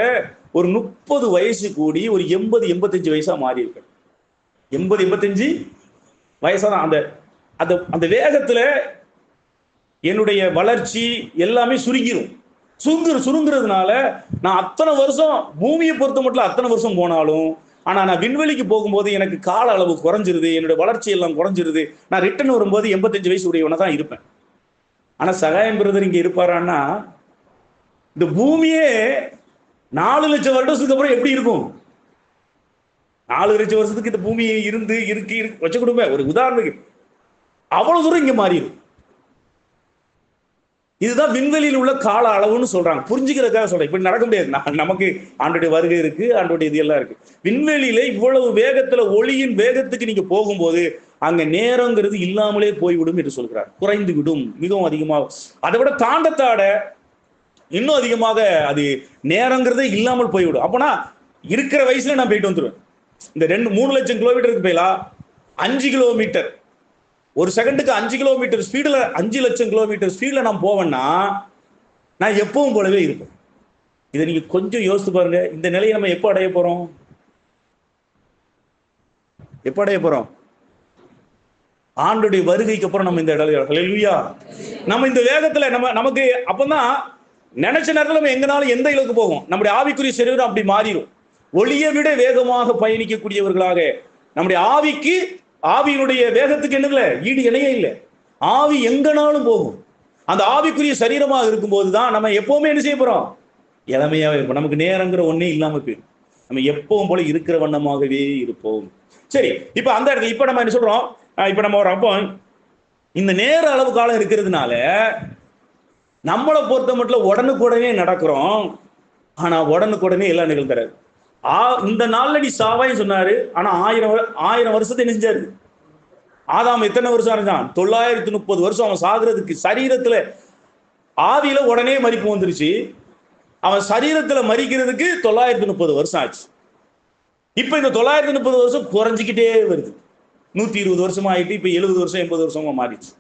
ஒரு 30 வயசு கூடி ஒரு 80-85 வயசா மாறி இருக்கு. 80-85 வயசா தான் அந்த வேகத்துல என்னுடைய வளர்ச்சி எல்லாமே சுருங்குறதுனால நான் அத்தனை வருஷம் பூமியை பொறுத்த மட்டும் அத்தனை வருஷம் போனாலும், ஆனா நான் விண்வெளிக்கு போகும்போது எனக்கு கால அளவு குறைஞ்சிருது, என்னுடைய வளர்ச்சி எல்லாம் குறைஞ்சிருது. நான் ரிட்டர்ன் வரும்போது 85 வயசு உடையவனா தான் இருப்பேன். ஆனா சகாயம் பிரதர் இங்க இருப்பாரான்னா, இந்த பூமியே 4 லட்சம் வருடத்துக்கு அப்புறம் எப்படி இருக்கும்? 4 லட்சம் வருஷத்துக்கு இந்த பூமி இருக்கு வச்சு கொடுங்க. ஒரு உதாரணத்துக்கு அவ்வளவு தூரம் இங்க மாறிடும். இதுதான் விண்வெளியில் உள்ள கால அளவுன்னு சொல்றாங்க. புரிஞ்சுக்கிறதுக்காக சொல்றேன். இப்படி நடக்க முடியாது. நமக்கு ஆண்டோடைய வருகை இருக்கு, ஆண்டோடைய இது எல்லாம் இருக்கு. விண்வெளியில இவ்வளவு வேகத்துல, ஒளியின் வேகத்துக்கு நீங்க போகும்போது அங்க நேரங்கிறது இல்லாமலே போய்விடும் என்று சொல்கிறார். குறைந்து விடும், மிகவும் அதிகமாக. அதை விட தாண்ட இன்னும் அதிகமாக அது நேரங்கிறதே இல்லாமல் போய்விடும். அப்பனா இருக்கிற வயசுல நான் போயிட்டு வந்துடுவேன். இந்த 3 லட்சம் கிலோமீட்டருக்கு போயிலா 5 கிலோமீட்டர் ஒரு செகண்டுக்கு 5 கிலோமீட்டர் ஸ்பீடில் 5 லட்சம் கிலோமீட்டர் ஸ்பீடில் நான் போவேன்னா நான் எப்பவும் போலவே இருப்பேன். இதை நீங்க கொஞ்சம் யோசித்து பாருங்க. இந்த நிலையை நம்ம எப்போ அடைய போறோம்? எப்போ அடைய போறோம்? ஆண்டுடைய வருகைக்கு அப்புறம் நம்ம இந்த ஹல்லேலூயா, நம்ம இந்த வேகத்துல நமக்கு அப்பதான் நினைச்ச நேரத்தில் நம்ம எங்கனாலும் எந்த இலக்கு போகும். நம்முடைய ஆவிக்குரிய சரீரம் அப்படி மாறிடும். ஒளியை விட வேகமாக பயணிக்கக்கூடியவர்களாக நம்முடைய ஆவியினுடைய வேகத்துக்கு என்னங்கள ஈடு இணையே இல்லை. ஆவி எங்கனாலும் போகும். அந்த ஆவிக்குரிய சரீரமாக இருக்கும்போது தான் நம்ம எப்பவுமே என்ன செய்ய போறோம்? இளமையாவே இருப்போம். நமக்கு நேரங்கிற ஒன்னே இல்லாம போயிடும். நம்ம எப்பவும் போல இருக்கிற வண்ணமாகவே இருப்போம். சரி, இப்ப அந்த இடத்துல இப்ப நம்ம என்ன சொல்றோம்? இப்ப நம்ம ஒரு அப்போ இந்த நேர அளவு காலம் இருக்கிறதுனால நம்மளை பொறுத்த மட்டும் உடனுக்குடனே நடக்கிறோம். ஆனா உடனுக்குடனே எல்லாம் நிகழ்ந்துறாரு. இந்த நாள்ல நீ சாவாய் சொன்னாரு. ஆனா 1000 வருஷத்தை நெஞ்சாரு. ஆதாம் எத்தனை வருஷம் இருந்தான்? 930 வருஷம். அவன் சாகுறதுக்கு சரீரத்துல ஆவியில உடனே மரிப்பு வந்துருச்சு. அவன் சரீரத்துல மரிக்கிறதுக்கு 930 வருஷம் ஆச்சு. இப்ப இந்த 930 வருஷம் குறைஞ்சிக்கிட்டே வருது. 120 வருஷமா ஆயிட்டு இப்ப 70 வருஷம் 80 வருஷமா மாறிடுச்சு.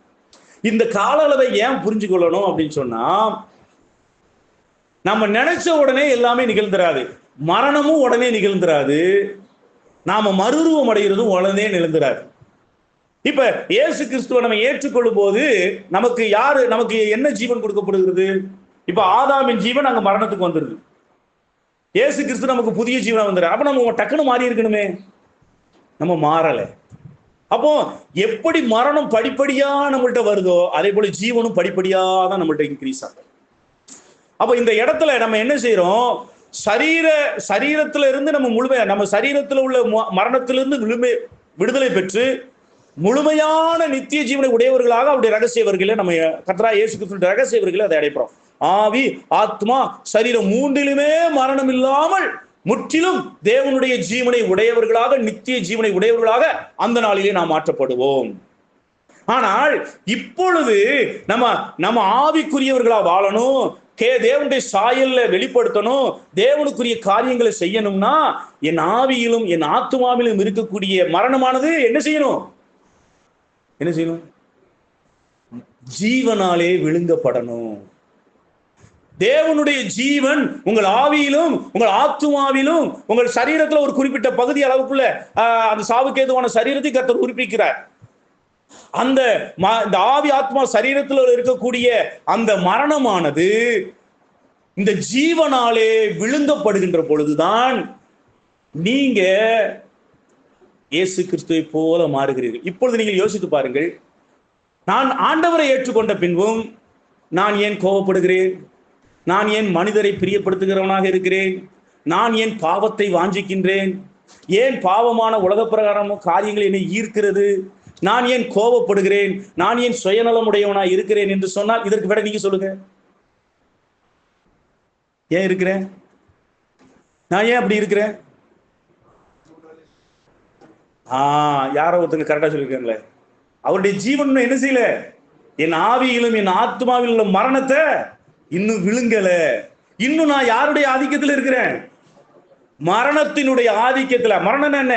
இந்த கால அளவை ஏன் புரிஞ்சுக்கொள்ளணும் அப்படின்னு சொன்னா, நம்ம நினைச்ச உடனே எல்லாமே நிகழ்ந்துராது. மரணமும் உடனே நிகழ்ந்துராது. நாம மறுரூபம் அடைகிறதும் உடனே நிகழ்ந்துராது. இப்ப இயேசு கிறிஸ்துவை நம்ம ஏற்றுக்கொள்ளும் போது நமக்கு என்ன ஜீவன் கொடுக்கப்படுகிறது? இப்ப ஆதாமின் ஜீவன் அங்க மரணத்துக்கு வந்துருது. இயேசு கிறிஸ்து நமக்கு புதிய ஜீவனா வந்துரு. அப்ப நம்ம டக்குன்னு மாறி இருக்கணுமே, நம்ம மாறல. அப்போ எப்படி மரணம் படிப்படியா நம்மள்ட்ட வருதோ அதே போல ஜீவனும் படிப்படியா தான் நம்மள்ட்ட இன்க்ரீஸ் ஆகும். அப்போ இந்த இடத்துல நம்ம என்ன செய்யறோம்? சரீரத்துல இருந்து நம்ம சரீரத்துல உள்ள மரணத்திலிருந்து விடுதலை பெற்று முழுமையான நித்திய ஜீவனை உடையவர்களாக அவருடைய ரகசியவர்களை நம்ம கர்த்தராகிய இயேசு கிறிஸ்துவின் ரகசியவர்களை அதை அடைப்போம். ஆவி, ஆத்மா, சரீரம் மூன்றிலுமே மரணம் இல்லாமல் முற்றிலும் தேவனுடைய ஜீவனை உடையவர்களாக, நித்திய ஜீவனை உடையவர்களாக அந்த நாளிலே நாம் மாற்றப்படுவோம். ஆனால் இப்பொழுது நம்ம ஆவிக்குரியவர்களா வாழணும், தேவனுடைய சாயல்ல வெளிப்படுத்தணும், தேவனுக்குரிய காரியங்களை செய்யணும்னா என் ஆவியிலும் என் ஆத்மாவிலும் இருக்கக்கூடிய மரணமானது என்ன செய்யணும்? ஜீவனாலே விழுங்கப்படணும். தேவனுடைய ஜீவன் உங்கள் ஆவியிலும் உங்கள் ஆத்துமாவிலும் உங்கள் சரீரத்துல ஒரு குறிப்பிட்ட பகுதி அளவுக்குள்ள அந்த சாவுக்கு ஏதுவான சரீரத்தை கர்த்தர் உறுப்பிக்கிறார். அந்த ஆவி ஆத்மா சரீரத்தில் இருக்கக்கூடிய அந்த மரணமானது இந்த ஜீவனாலே விழுங்கப்படுகின்ற பொழுதுதான் நீங்க இயேசு கிறிஸ்துவை போல மாறுகிறீர்கள். இப்பொழுது நீங்கள் யோசித்து பாருங்கள். நான் ஆண்டவரை ஏற்றுக்கொண்ட பின்பும் நான் ஏன் கோபப்படுகிறேன்? நான் ஏன் மனிதரை பிரியப்படுத்துகிறவனாக இருக்கிறேன்? நான் ஏன் பாவத்தை வாஞ்சிக்கின்றேன்? ஏன் பாவமான உலக பிரகாரம் காரியங்கள் என்னை ஈர்க்கிறது? நான் ஏன் கோபப்படுகிறேன்? நான் ஏன் சுயநலமுடையவனாக இருக்கிறேன் என்று சொன்னால் இதற்கு விட நீங்க சொல்லுங்க. ஏன் இருக்கிறேன்? நான் ஏன் அப்படி இருக்கிறேன்? யாரோ ஒருத்தங்க கரெக்டா சொல்லியிருக்காங்களே, அவருடைய ஜீவன் என்ன செய்யல, என் ஆவியிலும் என் ஆத்மாவிலும் உள்ள மரணத்தை இன்னும் விழுங்கல. இன்னும் நான் யாருடைய ஆதிக்கத்தில் இருக்கிறேன்? மரணத்தினுடைய ஆதிக்கத்துல. மரணம் என்ன?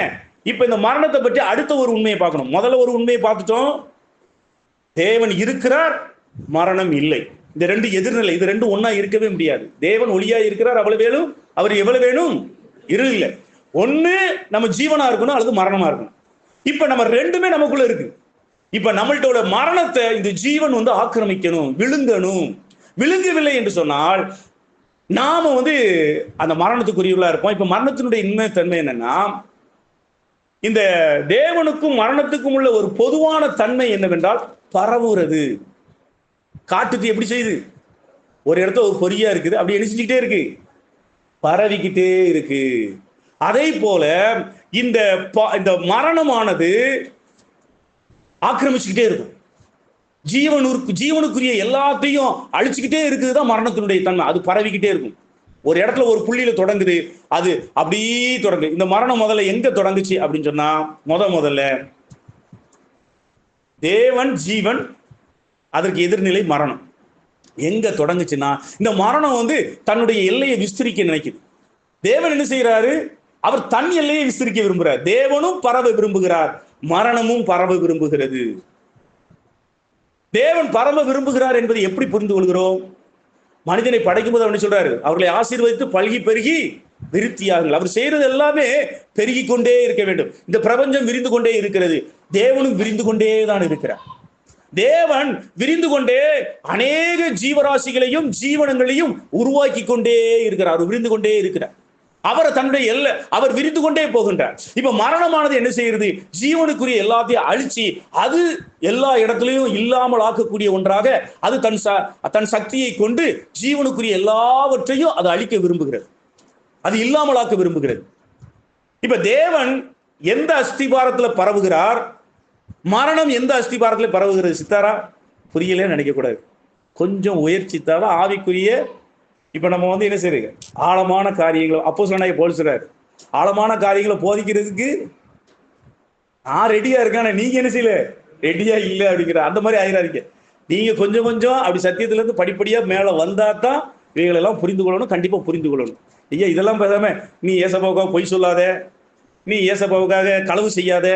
இப்ப இந்த மரணத்தை பற்றி அடுத்த ஒரு உண்மையை பார்க்கணும். முதல்ல ஒரு உண்மையை பார்த்துட்டோம், தேவன் இருக்கிறார், மரணம் இல்லை. இந்த ரெண்டு எதிர்நிலை, இது ரெண்டும் ஒன்னா இருக்கவே முடியாது. தேவன் ஒளியா இருக்கிறார், அவ்வளவு வேணும். அவர் எவ்வளவு வேணும்? இருள் இல்லை. ஒண்ணு நம்ம ஜீவனா இருக்கணும் அல்லது மரணமா இருக்கணும். இப்ப நம்ம ரெண்டுமே நமக்குள்ள இருக்கு. இப்ப நம்மள்ட்ட மரணத்தை இந்த ஜீவன் ஆக்கிரமிக்கணும், விழுங்கணும். விழுங்கவில்லை என்று சொன்னால் நாம அந்த மரணத்துக்குரியவர்களா இருப்போம். இப்ப மரணத்தினுடைய இன்மை தன்மை என்னன்னா, இந்த தேவனுக்கும் மரணத்துக்கும் உள்ள ஒரு பொதுவான தன்மை என்னவென்றால் பரவுறது. காட்டுக்கு எப்படி செய்யுது? ஒரு இடத்துல ஒரு பொறியா இருக்குது, அப்படி எரிச்சுக்கிட்டே இருக்கு, பரவிக்கிட்டே இருக்கு. அதே போல இந்த மரணமானது ஆக்கிரமிச்சுக்கிட்டே இருக்கும். ஜீவனுக்குரிய எல்லாத்தையும் அழிச்சுக்கிட்டே இருக்குதுதான் மரணத்தினுடைய தன்மை. அது பரவிக்கிட்டே இருக்கும். ஒரு இடத்துல ஒரு புள்ளியில தொடங்குது, அது அப்படியே தொடங்குது. இந்த மரணம் முதல்ல எங்க தொடங்குச்சு அப்படின்னு சொன்னா, முதல்ல தேவன் ஜீவன், அதற்கு எதிர்நிலை மரணம். எங்க தொடங்குச்சுன்னா, இந்த மரணம் தன்னுடைய எல்லையை விஸ்தரிக்க நினைக்குது. தேவன் என்ன செய்யறாரு? அவர் தன் எல்லையை விஸ்தரிக்க விரும்புகிறார். தேவனும் பரவ விரும்புகிறார், மரணமும் பரவ விரும்புகிறது. தேவன் பரவ விரும்புகிறார் என்பதை எப்படி புரிந்து கொள்கிறோம்? மனிதனை படைக்கும் போது அவர் சொல்றாரு, அவர்களை ஆசீர்வதித்து பல்கி பெருகி விருத்தியாகுங்கள். அவர் செய்யறது எல்லாமே பெருகி கொண்டே இருக்க வேண்டும். இந்த பிரபஞ்சம் விரிந்து கொண்டே இருக்கிறது, தேவனும் விரிந்து கொண்டே தான் இருக்கிறார். தேவன் விரிந்து கொண்டே அநேக ஜீவராசிகளையும் ஜீவனங்களையும் உருவாக்கி கொண்டே இருக்கிறார், விரிந்து கொண்டே இருக்கிறார். அவரை தன்னுடைய அவர் விரிந்து கொண்டே போகின்றார். இப்ப மரணமானது என்ன செய்யறது? ஜீவனுக்குரிய எல்லாத்தையும் அழிச்சு அது எல்லா இடத்திலையும் இல்லாமல் ஆக்கக்கூடிய ஒன்றாக அது தன் சக்தியை கொண்டு ஜீவனுக்குரிய எல்லாவற்றையும் அது அழிக்க விரும்புகிறது, அது இல்லாமல் ஆக்க விரும்புகிறது. இப்ப தேவன் எந்த அஸ்திபாரத்துல பரவுகிறார், மரணம் எந்த அஸ்திபாரத்துல பரவுகிறது? சித்தாரா புரியலே நினைக்க கூடாது. கொஞ்சம் உயர்ச்சித்தாதான் ஆவிக்குரிய. இப்ப நம்ம என்ன செய்யுங்க, ஆழமான காரியங்களை அப்போஸ்தலனாகிய பவுல் சொல்றாரு, ஆழமான காரியங்களை போதிக்கிறதுக்கு நான் ரெடியா இருக்கேன், நீங்க என்ன செய்யல, ரெடியா இல்லை அப்படிங்கிற அந்த மாதிரி ஆகிறாருங்க. நீங்க கொஞ்சம் கொஞ்சம் அப்படி சத்தியத்துல இருந்து படிப்படியா மேல வந்தா தான் இவைகளெல்லாம் புரிந்து கொள்ளணும், கண்டிப்பா புரிந்து கொள்ளணும். ஐயா இதெல்லாம் பேசாம நீ ஏசப்பாவுக்காக பொய் சொல்லாத, நீ ஏசப்பாவுக்காக களவு செய்யாத,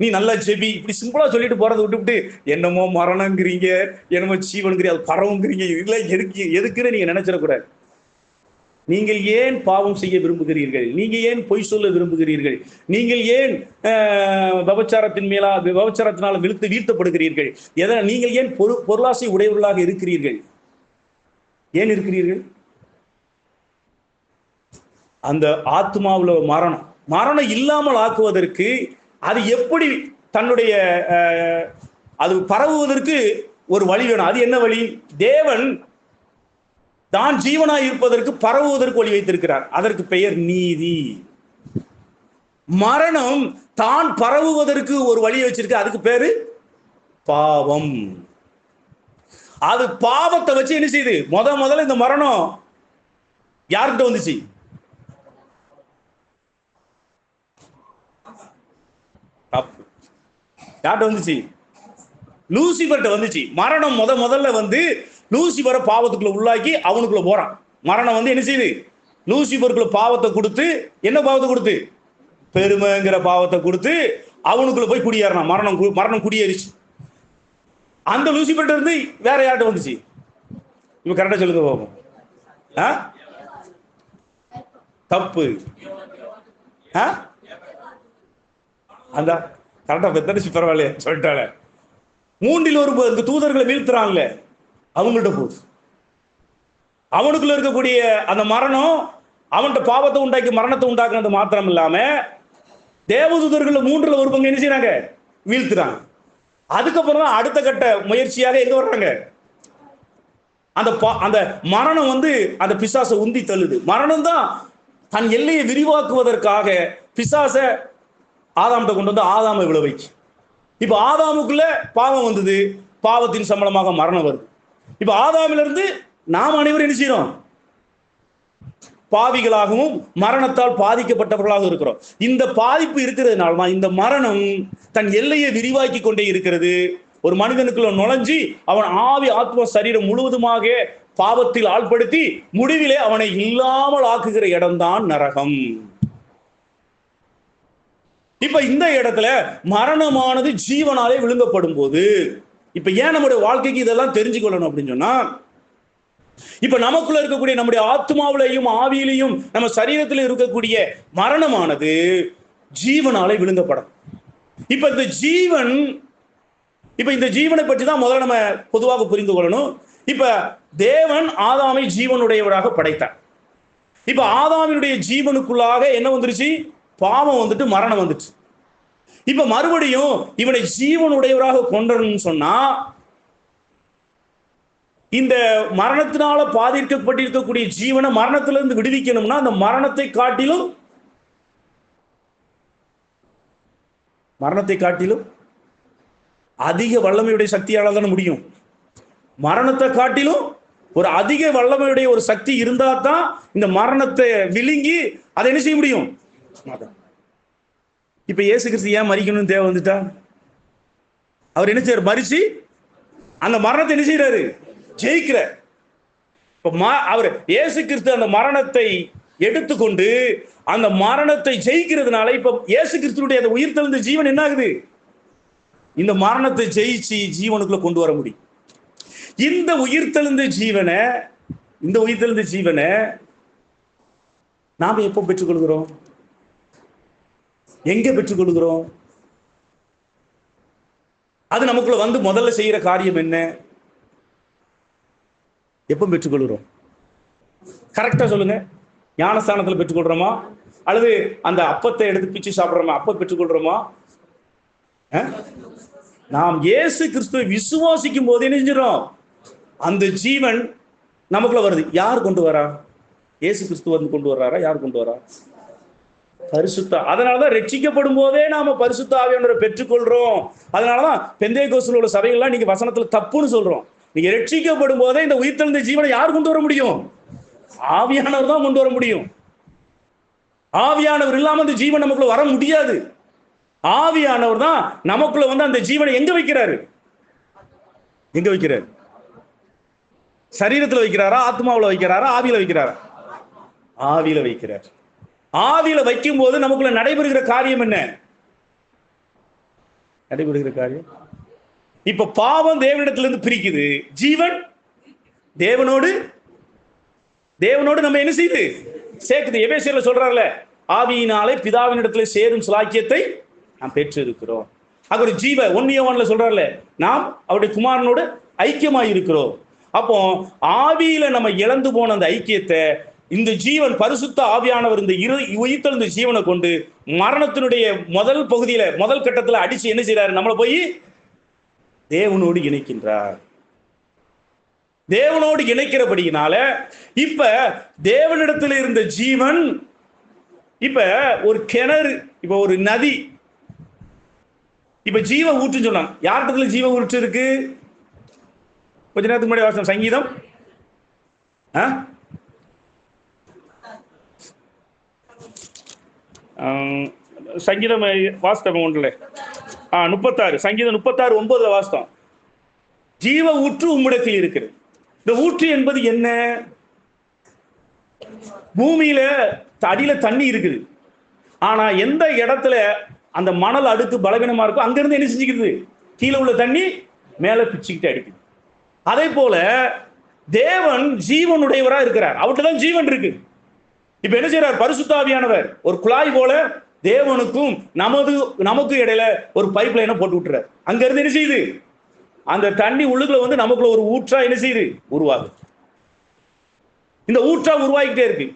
நீ நல்லா ஜெபி, இப்படி சிம்பிளா சொல்லிட்டு போறதை விட்டுவிட்டு என்னமோ மரணங்கிறீங்க, என்னமோ ஜீவனுங்கிறீங்க, அது பரவுங்கிறீங்க, இதெல்லாம் எதுக்குன்னு நீங்க நினைச்சிடக்கூடாது. நீங்கள் ஏன் பாவம் செய்ய விரும்புகிறீர்கள்? நீங்க ஏன் பொய் சொல்ல விரும்புகிறீர்கள்? நீங்கள் ஏன் விபச்சாரத்தினால் வீழ்த்தப்படுகிறீர்கள்? நீங்கள் ஏன் பொருளாசை உடையவர்களாக இருக்கிறீர்கள்? ஏன் இருக்கிறீர்கள்? அந்த ஆத்மாவுல மரணம் இல்லாமல் ஆக்குவதற்கு அது எப்படி தன்னுடைய அது பரவுவதற்கு ஒரு வழி வேணும். அது என்ன வழி? தேவன் தான் ஜீவனாய் இருப்பதற்கு பரவுவதற்கு வழி வைத்திருக்கிறார். அதற்கு பெயர் நீதி. மரணம் தான் பரவுவதற்கு ஒரு வழி வச்சிருக்கு, அதுக்கு பேரு பாவம். அது பாவத்தை வச்சு என்ன செய்யுது? முதல்ல இந்த மரணம் யார்கிட்ட வந்துச்சு? யார்கிட்ட வந்துச்சு? லூசிபர்ட்ட வந்துச்சு. மரணம் முதல்ல லூசிபரை பாவத்துக்குள்ள உள்ளாக்கி அவனுக்குள்ள போறான். மரணம் என்ன செய்யுது? லூசிபருக்குள்ள பாவத்தை கொடுத்து, என்ன பாவத்தை கொடுத்து? பெருமைங்கிற பாவத்தை கொடுத்து அவனுக்குள்ள போய் குடியேறான். மரணம் குடியேறிச்சு. அந்த லூசிபர்ட்ட இருந்து வேற யார்கிட்ட வந்துச்சு? இப்ப கரெக்டா சொல்லுங்க பாப்போம். தப்பு. அந்த கரெக்டா பெத்தடிச்சு பரவாயில்லையே சொல்லிட்டால. மூன்றில் ஒரு தூதர்களை வீழ்த்துறாங்கல்ல, அவங்கள்ட்ட போகுது. அவனுக்குள்ள இருக்கக்கூடிய அந்த மரணம் அவன்கிட்ட பாவத்தை உண்டாக்கி மரணத்தை உண்டாக்குறது மாத்திரம் இல்லாம தேவதூதர்கள் மூன்றுல ஒரு பங்கு என்ன செய்யறாங்க? வீழ்த்துறாங்க. அதுக்கப்புறம் தான் அடுத்த கட்ட முயற்சியாக எங்க வர்றாங்க? அந்த மரணம் அந்த பிசாசை உந்தி தள்ளுது. மரணம் தான் தன் எல்லையை விரிவாக்குவதற்காக பிசாச ஆதாம்கிட்ட கொண்டு வந்து ஆதாமை விளைவிச்சு. இப்ப ஆதாமுக்குள்ள பாவம் வந்தது, பாவத்தின் சம்பளமாக மரணம் வருது. இப்ப ஆதாமிலிருந்து நாம் அனைவரும் என்ன செய்யறோம்? பாவிகளாகவும் மரணத்தால் பாதிக்கப்பட்டவர்களாக இருக்கிறோம். இந்த பாதிப்பு இருக்கிறதுனால இந்த மரணம் தன் எல்லையை விரிவாக்கி கொண்டே இருக்கிறது. ஒரு மனிதனுக்குள்ள நுழைஞ்சி அவன் ஆவி ஆத்ம சரீரம் முழுவதுமாக பாவத்தில் ஆழ்படுத்தி முடிவிலே அவனை இல்லாமல் ஆக்குகிற இடம்தான் நரகம். இப்ப இந்த இடத்துல மரணமானது ஜீவனாலே விழுங்கப்படும் போது, இப்ப ஏன் நம்முடைய வாழ்க்கைக்கு இதெல்லாம் தெரிஞ்சுக்கொள்ளணும் அப்படின்னு சொன்னா, இப்ப நமக்குள்ள இருக்கக்கூடிய நம்முடைய ஆத்மாவிலையும் ஆவியிலையும் நம்ம சரீரத்தில் இருக்கக்கூடிய மரணமானது ஜீவனாலே விழுங்கப்படும். இப்ப இந்த ஜீவன் இப்ப இந்த ஜீவனை பற்றி தான் முதல்ல நம்ம பொதுவாக புரிந்து கொள்ளணும். இப்ப தேவன் ஆதாமை ஜீவனுடையவராக படைத்தார். இப்ப ஆதாமினுடைய ஜீவனுக்குள்ளாக என்ன வந்துருச்சு? பாவம் வந்துட்டு, மரணம் வந்துச்சு. இப்ப மறுபடியும் இவனை ஜீவனுடையவராக கொண்டணும்னு சொன்னா, இந்த மரணத்தினால பாதிக்கப்பட்டிருக்கக்கூடிய ஜீவனை மரணத்திலிருந்து விடுவிக்கணும்னா அந்த மரணத்தை காட்டிலும் அதிக வல்லமையுடைய சக்தியால தான் முடியும். மரணத்தை காட்டிலும் ஒரு அதிக வல்லமையுடைய ஒரு சக்தி இருந்தா தான் இந்த மரணத்தை விழுங்கி அதை என்ன செய்ய முடியும். இப்ப இயேசு கிறிஸ்து ஏன் மரிக்கணும்னு தேவை வந்துட்டா? அவர் என்ன செய்யறாரு? மரிச்சு அந்த மரணத்தை என்ன செய்யறாரு? ஜெயிக்கிறார். அவர் இயேசு கிறிஸ்து அந்த மரணத்தை எடுத்துக்கொண்டு அந்த மரணத்தை ஜெயிக்கிறதுனால இப்ப இயேசு கிறிஸ்துடைய அந்த உயிர் தெழுந்த ஜீவன் என்ன ஆகுது? இந்த மரணத்தை ஜெயிச்சு ஜீவனுக்குள்ள கொண்டு வர முடியும். இந்த உயிர் தெழுந்த ஜீவனை நாம எப்போ பெற்றுக்கொள்கிறோம்? எங்க பெற்றுக்கொள்கிறோம்? அது நமக்குள்ள வந்து முதல்ல செய்யற காரியம் என்ன? எப்ப பெற்றுக்கொள்கிறோம்? கரெக்டா சொல்லுங்க. ஞானஸ்தானத்துல பெற்றுக்கொள்றோமா, அல்லது அந்த அப்பத்தை எடுத்து பிச்சு சாப்பிடுறோமா அப்ப பெற்றுக்கொள்றோமா? நாம் இயேசு கிறிஸ்துவை விசுவாசிக்கும் போது என்ன செஞ்சிடும்? அந்த ஜீவன் நமக்குள்ள வருது. யார் கொண்டு வரா? இயேசு கிறிஸ்து வந்து கொண்டு வர்றாரா? யார் கொண்டு வரா? பரிசுத்த. அதனாலதான் ரட்சிக்கப்படும் போதே நாம பரிசுத்த ஆவியானவரை பெற்றுக்கொள்றோம். அதனாலதான் பெந்தேகோஸ்துல உள்ள சபைகள்லாம் நீங்க வசனத்துல தப்புன்னு சொல்றோம். நீங்க ரட்சிக்கப்படும் போதே இந்த உயிர்த்தெழுந்த ஜீவனை யார் கொண்டு வர முடியும்? ஆவியானவர் தான் கொண்டு வர முடியும். ஆவியானவர் இல்லாம அந்த ஜீவன் நமக்குள்ள வர முடியாது. ஆவியானவர் தான் நமக்குள்ள வந்து அந்த ஜீவனை எங்க வைக்கிறாரு? சரீரத்துல வைக்கிறாரா? ஆத்மாவில் வைக்கிறாரா? ஆவியில வைக்கிறாரா? ஆவியில வைக்கிறார். ஆவியில வைக்கும் போது நமக்குள்ள நடைபெறுகிற காரியம் என்ன? இப்ப பாவம் தேவனிடத்திலிருந்து பிரிக்குது, ஜீவன் தேவனோடு நம்ம என்ன செய்யுது? சேர்க்குது. எபேசியர்ல சொல்றாருல, ஆவியினாலே பிதாவினிடத்துல சேரும் சுலாக்கியத்தை நாம் பெற்று இருக்கிறோம். அது ஒரு ஜீவ. 1 யோவான்ல சொல்றாருல, நாம் அவருடைய குமாரனோடு ஐக்கியமாய் இருக்கிறோம். அப்போ ஆவியில நம்ம இழந்து போன அந்த ஐக்கியத்தை இந்த ஜீவன் பரிசுத்த ஆவியானவர் இந்த உயிர்த்தெழுந்த ஜீவனை கொண்டு மரணத்தினுடைய முதல் பகுதியில முதல் கட்டத்துல அடிச்சு என்ன செய்யறாரு? நம்மளை போய் தேவனோடு இணைக்கின்றார். தேவனோடு இணைக்கிறபடியினால இப்ப தேவனிடத்தில் இருந்த ஜீவன் இப்ப ஒரு கிணறு, இப்ப ஒரு நதி, இப்ப ஜீவ ஊற்றுன்னு சொன்னாங்க. யார்கிட்ட ஜீவ ஊற்று இருக்கு? கொஞ்ச நேரத்துக்கு முன்னாடி வாசம் சங்கீதம் சங்கீதம் வாஸ்தவம் ஒன்றுல 36 சங்கீதம் 36:9 வாஸ்தவம். ஜீவ ஊற்று உம்மிடத்தில் இருக்கிறது. இந்த ஊற்று என்பது என்ன? பூமியில அடியில தண்ணி இருக்குது. ஆனா எந்த இடத்துல அந்த மணல் அடுக்கு பலவீனமா இருக்கும் அங்கிருந்து என்ன செஞ்சுக்கிறது? கீழே உள்ள தண்ணி மேல பிச்சுக்கிட்டு அடிக்குது. அதே போல தேவன் ஜீவனுடையவரா இருக்கிறார். அவர்கிட்ட தான் ஜீவன் இருக்கு. இப்ப என்ன செய்யறார்? பரிசுத்த ஆவியானவர் ஒரு குழாய் போல தேவனுக்கும் நமக்கு இடையில ஒரு பைப் லைனை போட்டு விட்டுறார். அங்க இருந்து என்ன செய்யுது? அந்த தண்ணி உள்ளுக்குள்ள வந்து நமக்குள்ள ஒரு ஊற்றா என்ன செய்யுது? உருவாகுது. இந்த ஊற்றா உருவாகிட்டே இருக்கு.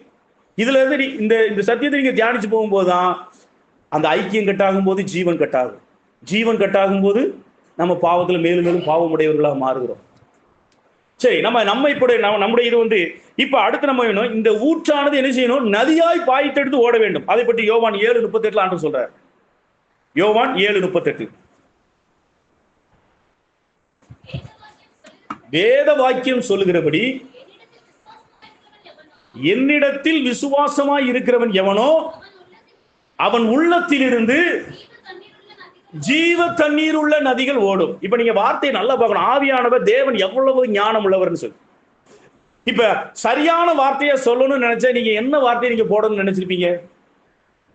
இதுல இருந்து இந்த சத்தியத்தை நீங்க தியானிச்சு போகும்போதுதான் அந்த ஐக்கியம் கட்டாகும் போது ஜீவன் கட்டாகும். ஜீவன் கட்டாகும் போது நம்ம பாவத்துல மேலும் மேலும் பாவமுடையவர்களாக மாறுகிறோம். சரி, நம்முடைய இது வந்து இப்ப அடுத்து நம்ம வேணும், இந்த ஊற்றானது என்ன செய்யணும்? நதியாய் பாய்த்தெடுத்து ஓட வேண்டும். அதை பற்றி யோவான் 7:38 ஆண்டு சொல்றார். யோவான் 7:38 வேத வாக்கியம் சொல்லுகிறபடி, என்னிடத்தில் விசுவாசமாய் இருக்கிறவன் எவனோ அவன் உள்ளத்திலிருந்து ஜீவ தண்ணீர் உள்ள நதிகள் ஓடும். இப்ப நீங்க வார்த்தையை நல்லா பார்க்கணும். ஆவியானவர் தேவன் எவ்வளவு ஞானம் உள்ளவர்னு சொல்லி இப்ப சரியான வார்த்தையை சொல்லணும்னு நினைச்சா நீங்க என்ன வார்த்தையை நீங்க போடணும்னு நினைச்சிருப்பீங்க?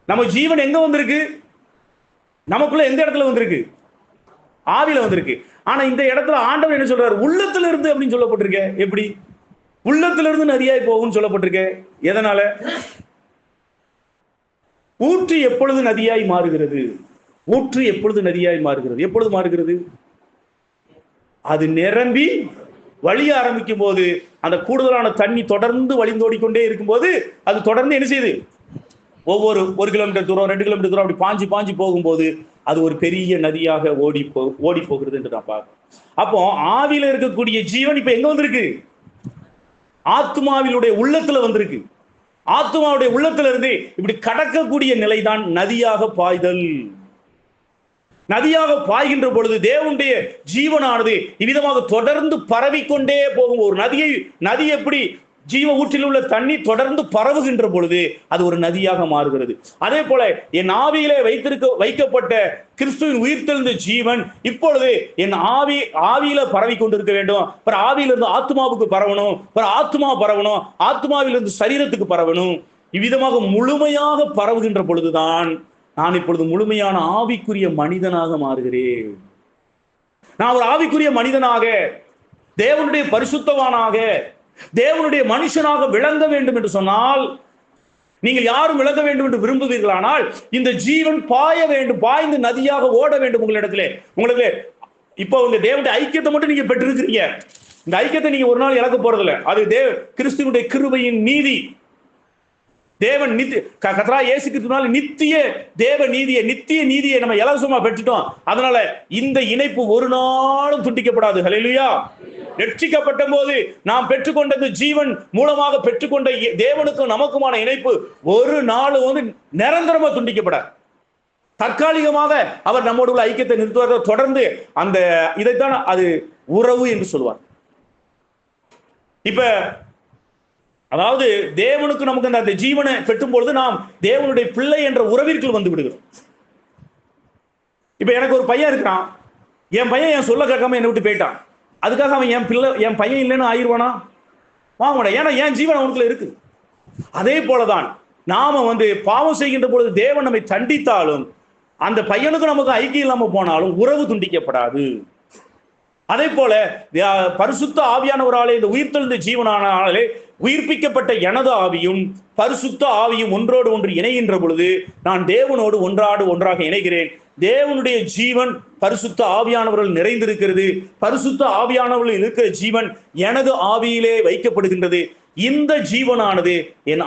நம்ம ஜீவன் எங்க வந்திருக்கு? நமக்குள்ள எந்த இடத்துல வந்திருக்கு? ஆவியில வந்திருக்கு. ஆனா இந்த இடத்துல ஆண்டவர் என்ன சொல்றாரு? உள்ளத்துல இருந்து அப்படின்னு சொல்லப்பட்டிருக்க. எப்படி? உள்ளத்துல இருந்து நதியாய் போகும்னு சொல்லப்பட்டிருக்க. எதனால? ஊற்று எப்பொழுது நதியாய் மாறுகிறது? ஊற்று எப்பொழுது நதியாய் மாறுகிறது? எப்பொழுது மாறுகிறது? அது நிரம்பி வழிய ஆரம்பிக்கும் போது அந்த கூடுதலான தண்ணி தொடர்ந்து வழிந்தோடிக்கொண்டே இருக்கும்போது அது தொடர்ந்து என்ன செய்யுது, ஒவ்வொரு 1 கிலோமீட்டர் தூரம் 2 கிலோமீட்டர் தூரம் அப்படி பாஞ்சு பாஞ்சு போகும்போது அது ஒரு பெரிய நதியாக ஓடி போகிறது என்று நான் பார்க்கிறேன். அப்போ ஆவியில இருக்கக்கூடிய ஜீவன் இப்ப எங்க வந்திருக்கு? ஆத்மாவிலுடைய உள்ளத்துல வந்திருக்கு. ஆத்மாவுடைய உள்ளத்துல இருந்து இப்படி கடக்கக்கூடிய நிலைதான் நதியாக பாய்தல். நதியாக பாய்கின்ற பொழுது தேவனுடைய ஜீவனானது இவ்விதமாக தொடர்ந்து பரவிக்கொண்டே போகும். ஒரு நதி எப்படி ஜீவ ஊற்றில் உள்ள தண்ணி தொடர்ந்து பரவுகின்ற பொழுது அது ஒரு நதியாக மாறுகிறது. அதே போல என் ஆவியிலே வைக்கப்பட்ட கிறிஸ்துவின் உயிர்த்தெழுந்த ஜீவன் இப்பொழுது என் ஆவியில பரவி கொண்டிருக்க வேண்டும். ஆவியிலிருந்து ஆத்மாவுக்கு பரவணும், ஆத்மா பரவணும், ஆத்மாவிலிருந்து சரீரத்துக்கு பரவணும். இவ்விதமாக முழுமையாக பரவுகின்ற பொழுதுதான் நான் இப்பொழுது முழுமையான ஆவிக்குரிய மனிதனாக மாறுகிறேன். நான் ஒரு ஆவிக்குரிய மனிதனாக, தேவனுடைய பரிசுத்தவானாக, தேவனுடைய மனுஷனாக விளங்க வேண்டும் என்று சொன்னால், நீங்கள் யாரும் விளங்க வேண்டும் என்று விரும்புவீர்களானால் இந்த ஜீவன் பாய வேண்டும், பாய்ந்து நதியாக ஓட வேண்டும் உங்களிடத்திலே. உங்களுக்கு இப்போ உங்க தேவனுடைய ஐக்கியத்தை மட்டும் நீங்க பெற்றிருக்கிறீங்க. இந்த ஐக்கியத்தை நீங்க ஒரு நாள் இழக்க போறதில்லை. அது கிறிஸ்துவனுடைய கிருபையின் நீதி. தேவன் கர்த்தராகிய இயேசு கிறிஸ்துவினால் நித்திய தேவ நீதியை, நித்திய நீதியை நம்ம இலவசமா பெற்றுட்டோம். அதனால இந்த இணைப்பு ஒரு நாளும் துண்டிக்கப்படாது. ஹல்லேலூயா. ரட்சிக்கப்பட்ட போது நாம் பெற்றுக்கொண்ட ஜீவன் மூலமாக பெற்றுக்கொண்ட தேவனுக்கும் நமக்குமான இணைப்பு ஒரு நாள் நிரந்தரமா துண்டிக்கப்படாது. தற்காலிகமாக அவர் நம்மோடு உள்ள ஐக்கியத்தை நிறுத்துவதை தொடர்ந்து அந்த இதைத்தான் அது உறவு என்று சொல்வார். இப்ப அதாவது தேவனுக்கு நமக்கு அந்த ஜீவனை பெற்றும் பொழுது நாம் தேவனுடைய பிள்ளை என்ற உறவிற்குள் வந்து விடுகிறோம். இப்ப எனக்கு ஒரு பையன் இருக்கிறான், என் பையன் என் சொல்ல கேட்காம என்னை விட்டு போயிட்டான். அதுக்காக அவன் என் பையன் இல்லைன்னு ஆயிடுவானா? வாங்க, ஏன்னா என் ஜீவன் அவனுக்குள்ள இருக்கு. அதே போலதான் நாம பாவம் செய்கின்ற பொழுது தேவன் நம்மை தண்டித்தாலும் அந்த பையனுக்கு நமக்கு ஐக்கியம் இல்லாம போனாலும் உறவு துண்டிக்கப்படாது. அதே போல பரிசுத்த ஆவியானவராலே இந்த உயிர்த்தெழுந்த ஜீவனானாலே உயிர்ப்பிக்கப்பட்ட எனது ஆவியும் பரிசுத்த ஆவியும் ஒன்றோடு ஒன்று இணைகின்ற பொழுது நான் தேவனோடு ஒன்றாக இணைகிறேன். தேவனுடைய ஜீவன் பரிசுத்த ஆவியானவர்கள் நிறைந்திருக்கிறது. பரிசுத்த ஆவியானவர்கள் இருக்கிற ஜீவன் எனது ஆவியிலே வைக்கப்படுகின்றது. இந்த ஜீவனானது என்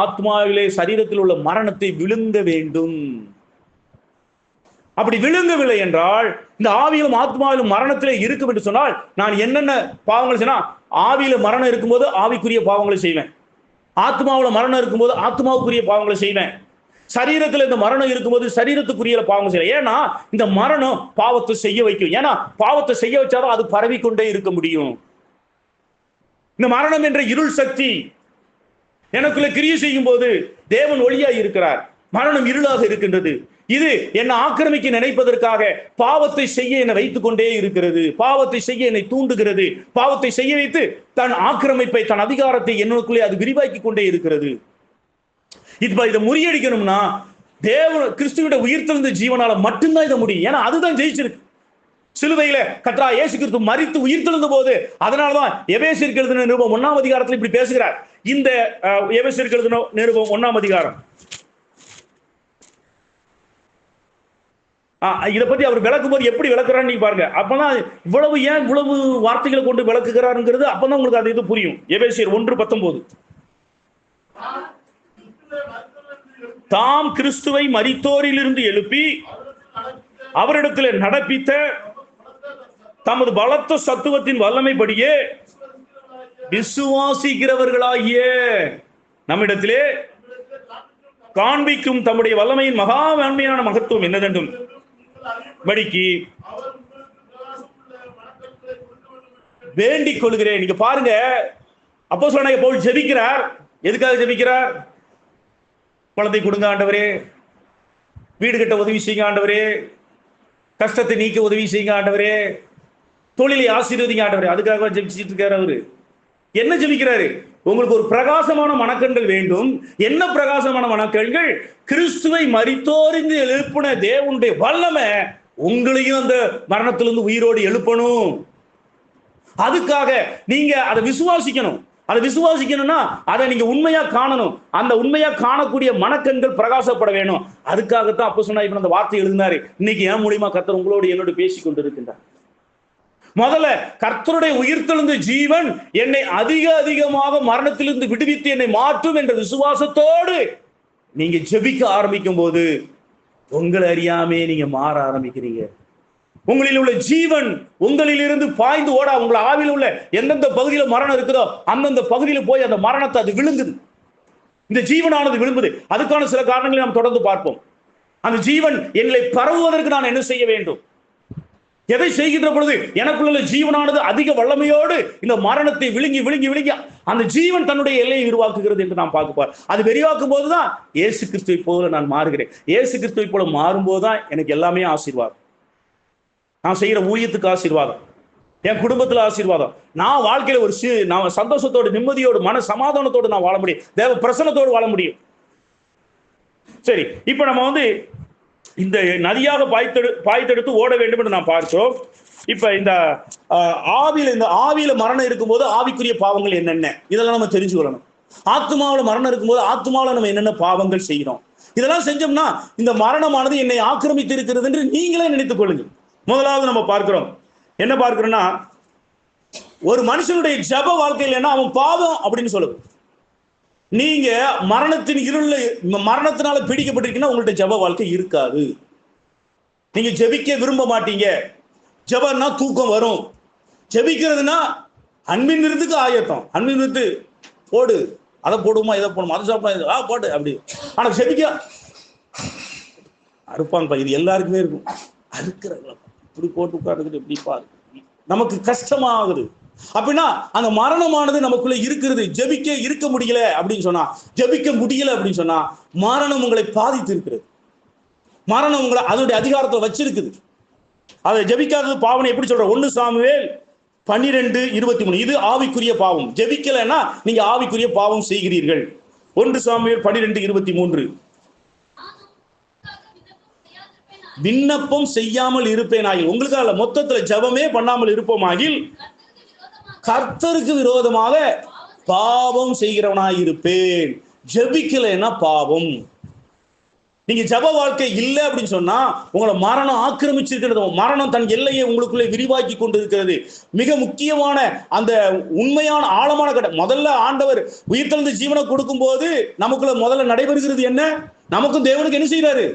ஆத்மாவிலே சரீரத்தில் உள்ள மரணத்தை விழுங்க வேண்டும். அப்படி விழுங்கவில்லை என்றால், இந்த ஆவியிலும் ஆத்மாவிலும் மரணத்திலே இருக்கும் என்று சொன்னால் நான் என்னென்ன பாவங்கள் செய்யணும்? ஆவியில மரணம் இருக்கும்போது ஆவிக்குரிய பாவங்களை செய்வேன், ஆத்மாவில மரணம் இருக்கும்போது ஆத்மாவுக்குரிய பாவங்களை செய்வேன், சரீரத்தில் இந்த மரணம் இருக்கும்போது சரீரத்துக்குரிய பாவங்கள் செய்வேன். ஏன்னா இந்த மரணம் பாவத்தை செய்ய வைக்கும். ஏன்னா பாவத்தை செய்ய வச்சாதான் அது பரவிக்கொண்டே இருக்க முடியும். இந்த மரணம் என்ற இருள் சக்தி எனக்குள்ள கிரியை செய்யும் போது தேவன் ஒளியாய் இருக்கிறார், மரணம் இருளாக இருக்கின்றது. இது என்னை ஆக்கிரமிக்க நினைப்பதற்காக பாவத்தை செய்ய என்னை வைத்துக் கொண்டே இருக்கிறது, பாவத்தை செய்ய என்னை தூண்டுகிறது, பாவத்தை செய்ய வைத்து தன் ஆக்கிரமிப்பை, தன் அதிகாரத்தை என்னுக்குள்ளே அது விரிவாக்கி கொண்டே இருக்கிறது. இப்ப இதை முறியடிக்கணும்னா கிறிஸ்துவிட உயிர்த்தெழுந்த ஜீவனால மட்டும்தான் இதை முடியும். ஏன்னா அதுதான் ஜெயிச்சிருக்கு. சிலுவையில கர்த்தராகிய இயேசு கிறிஸ்து மரித்து உயிர்த்தெழுந்த போது, அதனாலதான் எபேசியருக்கு எழுதின நிருபம் 1ஆம் அதிகாரத்தில் இப்படி பேசுகிறார். இந்த எபேசியருக்கு எழுதின நிருபம் 1ஆம் அதிகாரம் இதை பத்தி அவர் விளக்கும் போது எப்படி விளக்குறான்னு நீங்க பாருங்க. அப்பதான் இவ்வளவு வார்த்தைகளை கொண்டு விளக்குகிறாருங்கிறது அப்பதான் உங்களுக்கு அது இது புரியும். எபேசியர் 1:19 தாம் கிறிஸ்துவை மரித்தோரிலிருந்து எழுப்பி அவரிடத்தில் நடப்பித்த தமது பலத்த சத்துவத்தின் வல்லமைப்படியே விசுவாசிக்கிறவர்களாகிய நம்மிடத்திலே காண்பிக்கும் தம்முடைய வல்லமையின் மகா மேன்மையான மகத்துவம் என்னதென்றும் படிக்கு வேண்டிக் கொள்கிறேன். நீங்க பாருங்க, அப்போஸ்தலனாகிய பவுல் ஜெபிக்கிறார். எதுக்காக ஜெபிக்கிறார்? குழந்தை கொடுங்க ஆண்டவரே, வீடு கட்ட உதவி செய்யுங்க ஆண்டவரே, கஷ்டத்தை நீக்க உதவி செய்யுங்க ஆண்டவரே, தொழிலை ஆசீர்வதிங்க ஆண்டவரே. அதுக்காக ஜெபிச்சுட்டு இருக்காரு. அவரு என்ன ஜெபிக்கிறாரு? உங்களுக்கு ஒரு பிரகாசமான மனக்கண்கள் வேண்டும். என்ன பிரகாசமான மனக்கண்கள்? கிறிஸ்துவை மரித்தோரிந்து எழுப்பின தேவனுடைய வல்லமை உங்களையும் அந்த மரணத்திலிருந்து உயிரோடு எழுப்பணும். அதுக்காக நீங்க அதை விசுவாசிக்கணும். அதை விசுவாசிக்கணும்னா அதை நீங்க உண்மையா காணணும். அந்த உண்மையா காணக்கூடிய மனக்கண்கள் பிரகாசப்பட வேணும். அதுக்காகத்தான் அப்போஸ்தலனாகிய அந்த வார்த்தை எழுதினாரு. இன்னைக்கு என் மூலியமா கர்த்தர் உங்களோடு என்னோடு பேசிக் கொண்டிருக்கின்றார். முதல்ல கர்த்தருடைய உயிர்த்தெழுந்த ஜீவன் என்னை அதிகமாக மரணத்திலிருந்து விடுவித்து என்னை மாற்றும் என்ற விசுவாசத்தோடு நீங்க ஜெபிக்க ஆரம்பிக்கும் போது உங்களை அறியாமே நீங்க மாற ஆரம்பிக்கிறீங்க. உங்களில் உள்ள ஜீவன் உங்களில் இருந்து பாய்ந்து ஓட, உங்களை ஆவியில் உள்ள எந்தெந்த பகுதியில மரணம் இருக்குதோ அந்தந்த பகுதியில போய் அந்த மரணத்தை அது விழுங்குது. இந்த ஜீவனானது விழுங்குது. அதுக்கான சில காரணங்களை நாம் தொடர்ந்து பார்ப்போம். அந்த ஜீவன் என்னை பரவுவதற்கு நான் என்ன செய்ய வேண்டும்? எதை செய்கின்ற பொழுது எனக்குள்ள ஜீவனானது அதிக வல்லமையோடு இந்த மரணத்தை விழுங்கி விழுங்கி விழுங்கி அந்த ஜீவன் தன்னுடைய எல்லையை உருவாக்குகிறது என்று நாம் பார்க்க. அது விரிவாக்கும் போதுதான் இயேசு கிறிஸ்துவை போல நான் மாறுகிறேன். இயேசு கிறிஸ்துவை போல மாறும்போதுதான் எனக்கு எல்லாமே ஆசீர்வாதம். நான் செய்யற ஊழியத்துக்கு ஆசீர்வாதம், என் குடும்பத்துல ஆசீர்வாதம், நான் வாழ்க்கையில ஒரு நான் சந்தோஷத்தோடு நிம்மதியோடு மன சமாதானத்தோடு நான் வாழ முடியும், தேவ பிரசன்னத்தோடு வாழ முடியும். சரி, இப்ப நம்ம இந்த நதியாக பாய்த்தெடுத்து ஓட வேண்டும் என்று நாம் பார்க்கிறோம். இப்ப இந்த ஆவியில மரணம் இருக்கும்போது ஆவிக்குரிய பாவங்கள் என்னென்ன இதெல்லாம் நம்ம தெரிஞ்சுக்கொள்ளணும். ஆத்மாவில் மரணம் இருக்கும்போது ஆத்மாவில் நம்ம என்னென்ன பாவங்கள் செய்கிறோம், இதெல்லாம் செஞ்சோம்னா இந்த மரணமானது என்னை ஆக்கிரமித்து இருக்கிறது என்று நீங்களே நினைத்துக் கொள்ளுங்க. முதலாவது நம்ம பார்க்கிறோம், என்ன பார்க்கிறோம்னா, ஒரு மனுஷனுடைய ஜப வாழ்க்கையில் என்ன அவன் பாவம் அப்படின்னு சொல்லுது. நீங்க மரணத்தின் இருள மரணத்தினால பிடிக்கப்பட்டிருக்கீங்கன்னா உங்கள்ட்ட ஜப வாழ்க்கை இருக்காது. நீங்க ஜெபிக்க விரும்ப மாட்டீங்க. ஜபம்னா தூக்கம் வரும். ஜெபிக்கிறதுனா அன்பின் விருந்துக்கு ஆயத்தம். அன்பின் விருந்து போடு, அதை போடுமா, இதை போடுமா, அதை சாப்பிடா போடு அப்படி. ஆனா ஜெபிக்க அறுப்பாங்கப்பா, இது எல்லாருக்குமே இருக்கும். அறுக்கிறவங்கள இப்படி போட்டு உட்கார்ந்துட்டு இப்படி பாரு, நமக்கு கஷ்டமாகுது. அப்படின்னா அந்த மரணமானது நமக்குள்ள இருக்கிறது. ஜெபிக்க இருக்க முடியல அப்படின்னு சொன்னா, ஜெபிக்க முடியல அப்படின்னு சொன்னா மரணம் உங்களை பாதித்து இருக்கிறது. மரணம் உங்களை அதனுடைய அதிகாரத்தை வச்சிருக்குது. அதை ஜெபிக்காதது பாவனை எப்படி சொல்ற? 1 சாமுவேல் 12:23. இது ஆவிக்குரிய பாவம். ஜெபிக்கலைன்னா நீங்க ஆவிக்குரிய பாவம் செய்கிறீர்கள். 1 சாமுவேல் 12:23. விண்ணப்பம் செய்யாமல் இருப்பேனாகில், உங்களுக்காக மொத்தத்துல ஜெபமே பண்ணாமல் இருப்போமாகில் கர்த்தருக்கு விரோதமாக பாவம் செய்கிறவனாய் இருப்பேன். ஜெபிக்கலைன்னா பாவம். நீங்க ஜப வாழ்க்கை இல்லை அப்படின்னு சொன்னா உங்களை மரணம் ஆக்கிரமிச்சிருக்கிறது. மரணம் தன் எல்லையை உங்களுக்குள்ளே விரிவாக்கி கொண்டிருக்கிறது. மிக முக்கியமான அந்த உண்மையான ஆழமான கட்டம். முதல்ல ஆண்டவர் உயிர்த்தெழுந்த ஜீவனை கொடுக்கும் போது நமக்குள்ள முதல்ல நடைபெறுகிறது என்ன? நமக்கும் தேவனுக்கு என்ன செய்யறாரு?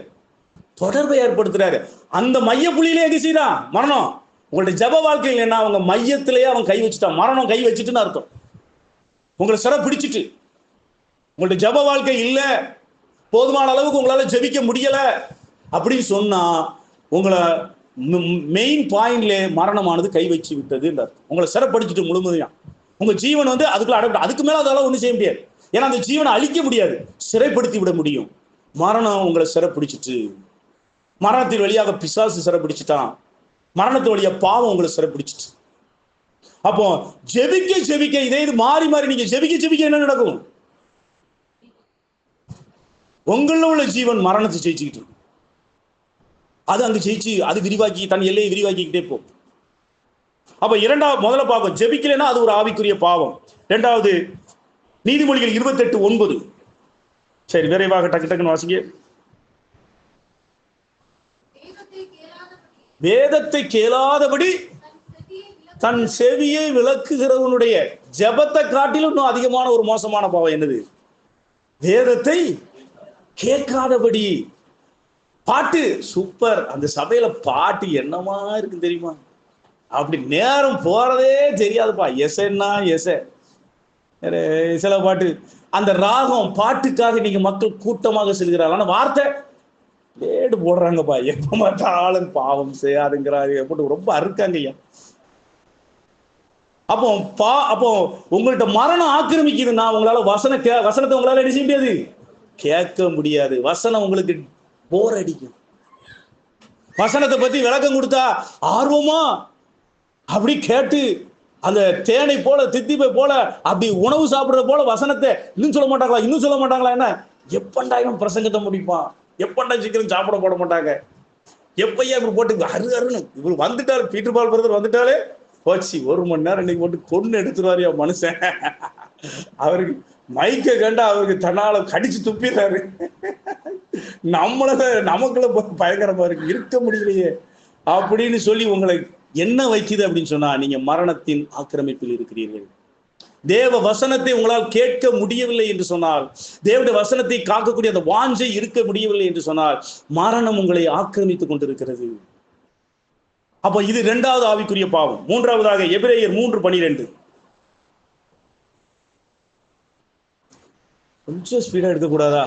தொடர்பை ஏற்படுத்துறாரு. அந்த மைய புள்ளியிலே எங்க செய்யறான்? மரணம். உங்களுடைய ஜப வாழ்க்கையில் என்ன? அவங்க மையத்திலேயே அவன் கை வச்சுட்டான். மரணம் கை வச்சுட்டுன்னு அர்த்தம். உங்களை சிறை பிடிச்சிட்டு உங்களுடைய ஜப வாழ்க்கை இல்ல, போதுமான அளவுக்கு உங்களால ஜெபிக்க முடியல அப்படின்னு சொன்னா உங்களை மெயின் பாயிண்ட்ல மரணமானது கை வச்சு விட்டது. உங்களை சிறைப்படுத்திட்டு முழுமையா உங்க ஜீவன் அதுக்குள்ள அடைப்படும். அதுக்கு மேல அதெல்லாம் ஒண்ணும் செய்ய முடியாது. ஏன்னா அந்த ஜீவனை அழிக்க முடியாது, சிறைப்படுத்தி விட முடியும். மரணம் உங்களை சிறைப்பிடிச்சிட்டு, மரணத்தின் வழியாக பிசாசு சிறைப்பிடிச்சிட்டான், மரணத்து வழியா பாவம் உங்களை சிறைப்பிடிச்சிட்டு. அப்போ ஜெபிக்க ஜெபிக்க இதே இது மாறி மாறி நீங்க ஜெபிக்க ஜெபிக்க என்ன நடக்கும்? உங்கள உள்ள ஜீவன் மரணத்தை ஜெயிச்சுக்கிட்டு அது அங்க ஜெயிச்சு அது விரிவாக்கி தன் எல்லையை விரிவாக்கிக்கிட்டே போகும். அப்ப முதல்ல பார்ப்போம், ஜெபிக்கலைன்னா அது ஒரு ஆவிக்குரிய பாவம். இரண்டாவது, நீதிமொழிகள் 28:9. சரி, விரைவாக டக்கு டக்குன்னு வாசிங்க. வேதத்தை கேளாதபடி தன் செவியை விளக்குகிறவனுடைய ஜெபத்தை காட்டிலும் இன்னும் அதிகமான ஒரு மோசமான பாவம் என்னது? வேதத்தை கேட்காதபடி. பாட்டு சூப்பர், அந்த சபையில பாட்டு என்னமா இருக்கு தெரியுமா? அப்படி நேரம் போறதே தெரியாதுப்பா. எசன்னா சில பாட்டு அந்த ராகம் பாட்டுக்காக நீங்க மக்கள் கூட்டமாக செல்கிறார்கள். ஆனா வார்த்தை வேடு போடுறாங்கப்பா. எப்ப பார்த்தாலும் பாவம் செய்யாதுங்கிறாரு. எப்படி ரொம்ப அறுக்காங்க ஐயா. அப்போ உங்கள்ட்ட மரணம் ஆக்கிரமிக்குதுன்னா உங்களால வசனத்தை உங்களால என்ன செய்ய முடியாது? கேட்க முடியாது. வசனம் உங்களுக்கு போர் அடிக்கும். வசனத்தை பத்தி விளக்கம் கொடுத்தா ஆர்வமா அப்படி கேட்டு அந்த தேனை போல தித்திப்பை போல அப்படி உணவு சாப்பிடுறது போல வசனத்தை இன்னும் சொல்ல மாட்டாங்களா? என்ன எப்பண்டாயிரம் பிரசங்கத்தை முடிப்பான், எப்பண்டா சீக்கிரம் சாப்பிட போட மாட்டாங்க. எப்பையா இப்படி போட்டு அருன்னு இவர் வந்துட்டாரு, பீட்டர் பால் பிரதர் வந்துட்டாலே போச்சு, 1 மணி நேரம் இன்னைக்கு போட்டு கொண்டு எடுத்துருவாரு மனுஷன். அவருக்கு மைக்க கண்டா அவருக்கு தன்னால கடிச்சு துப்பிடுறாரு. நமக்குள்ள பயங்கரமா இருக்கு, இருக்க முடியலையே அப்படின்னு சொல்லி உங்களை என்ன வைக்குது அப்படின்னு சொன்னா, நீங்க மரணத்தின் ஆக்கிரமிப்பில் இருக்கிறீர்கள். தேவ வசனத்தை உங்களால் கேட்க முடியவில்லை என்று சொன்னால், தேவனுடைய வசனத்தை காக்கக்கூடிய அந்த வாஞ்சை இருக்க முடியவில்லை என்று சொன்னால், மரணம் உங்களை ஆக்கிரமித்துக் கொண்டிருக்கிறது. அப்ப இது இரண்டாவது ஆவிக்குரிய பாவம். மூன்றாவதாக எபிரேயர் 3:12. கொஞ்சம் ஸ்பீடா எடுக்கக்கூடாதா?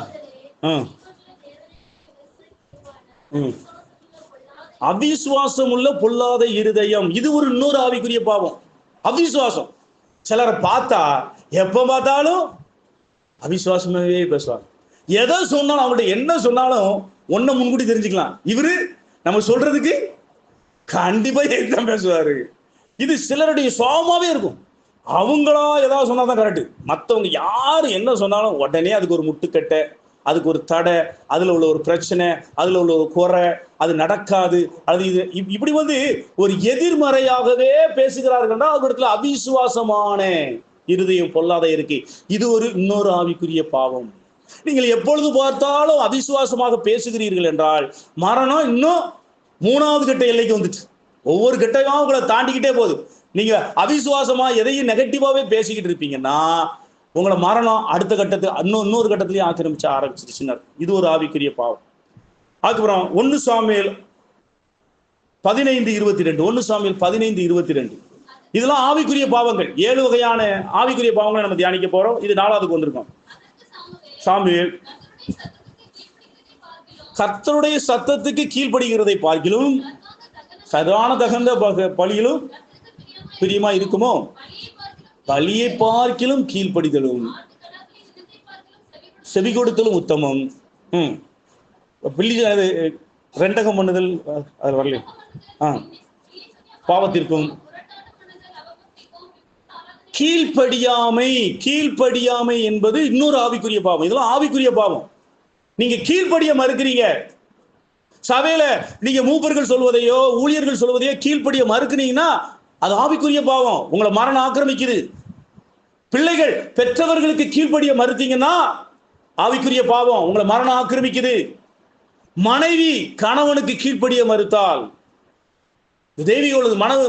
அவிசுவாசம் உள்ள பொல்லாத இருதயம், இது ஒரு இன்னொரு ஆவிக்குரிய பாவம். அவிசுவாசம். சிலரை பார்த்தா எப்ப பார்த்தாலும் அவிசுவாசமாவே பேசுவாங்க. எதை சொன்னாலும், அவங்கள்ட்ட என்ன சொன்னாலும் ஒன்ன முன்கூட்டி தெரிஞ்சுக்கலாம், இவரு நம்ம சொல்றதுக்கு கண்டிப்பா எதுதான் பேசுவாரு. இது சிலருடைய சுவாபமாவே இருக்கும். அவங்களா ஏதாவது சொன்னாதான் கரெக்ட். மற்றவங்க யாரு என்ன சொன்னாலும் உடனே அதுக்கு ஒரு முட்டுக்கட்டை, அதுக்கு ஒரு தடை, அதுல உள்ள ஒரு பிரச்சனை, அதுல உள்ள ஒரு குறை, அது நடக்காது, அது இது இப்படி ஒரு எதிர்மறையாகவே பேசுகிறார்கள்னா அந்த இடத்துல அவிசுவாசமான இருதயம் பொல்லாத இருக்கு. இது ஒரு இன்னொரு ஆவிக்குரிய பாவம். நீங்கள் எப்பொழுது பார்த்தாலும் அவிசுவாசமாக பேசுகிறீர்கள் என்றால் மரணம் இன்னும் 3வது கட்ட எல்லைக்கு வந்துச்சு. ஒவ்வொரு கட்டையும் உங்களை தாண்டிக்கிட்டே போகுது. நீங்க அவிசுவாசமா எதையும் நெகட்டிவாவே பேசிக்கிட்டு இருப்பீங்கன்னா உங்களை மரணம் அடுத்த கட்டத்துக்கு இன்னொரு கட்டத்திலேயே ஆரம்பிச்சிருச்சுன்னா இது ஒரு ஆவிக்குரிய பாவம். அதுக்கப்புறம் 1 சாமுவேல் 15:22. 1 சாமுவேல் 15:22. இதெல்லாம் ஆவிக்குரிய பாவங்கள். 7 வகையான ஆவிக்குரிய பாவங்களை நம்ம தியானிக்க போறோம். இது 4வதுக்கு வந்திருக்கோம். சாமுவேல் கர்த்தருடைய சத்தத்துக்கு கீழ்ப்படுகிறதை பார்க்கிலும் சதான தகுந்த பலியிலும் பிரியமா இருக்குமோ, பலியை பார்க்கிலும் கீழ்ப்படிதலும் செவி கொடுத்தலும் உத்தமம். ரெண்டகம் பண்ணுதல் அது வரல. பாவத்திற்கும் கீழ்ப்படியாமை. கீழ்ப்படியாமை என்பது இன்னொரு ஆவிக்குரிய பாவம். இதெல்லாம் ஆவிக்குரிய பாவம். நீங்க கீழ்ப்படிய மறுக்கிறீங்க. சபையில நீங்க மூப்பர்கள் சொல்வதையோ ஊழியர்கள் சொல்வதையோ கீழ்ப்படிய மறுக்கிறீங்கன்னா அது ஆவிக்குரிய பாவம். உங்களை மரணம் ஆக்கிரமிக்குது. பிள்ளைகள் பெற்றவர்களுக்கு கீழ்ப்படிய மறுத்தீங்கன்னா ஆவிக்குரிய பாவம், உங்களை மரணம் ஆக்கிரமிக்குது. மனைவி கணவனுக்கு கீழ்ப்படிய மறுத்தால், தெய்வீக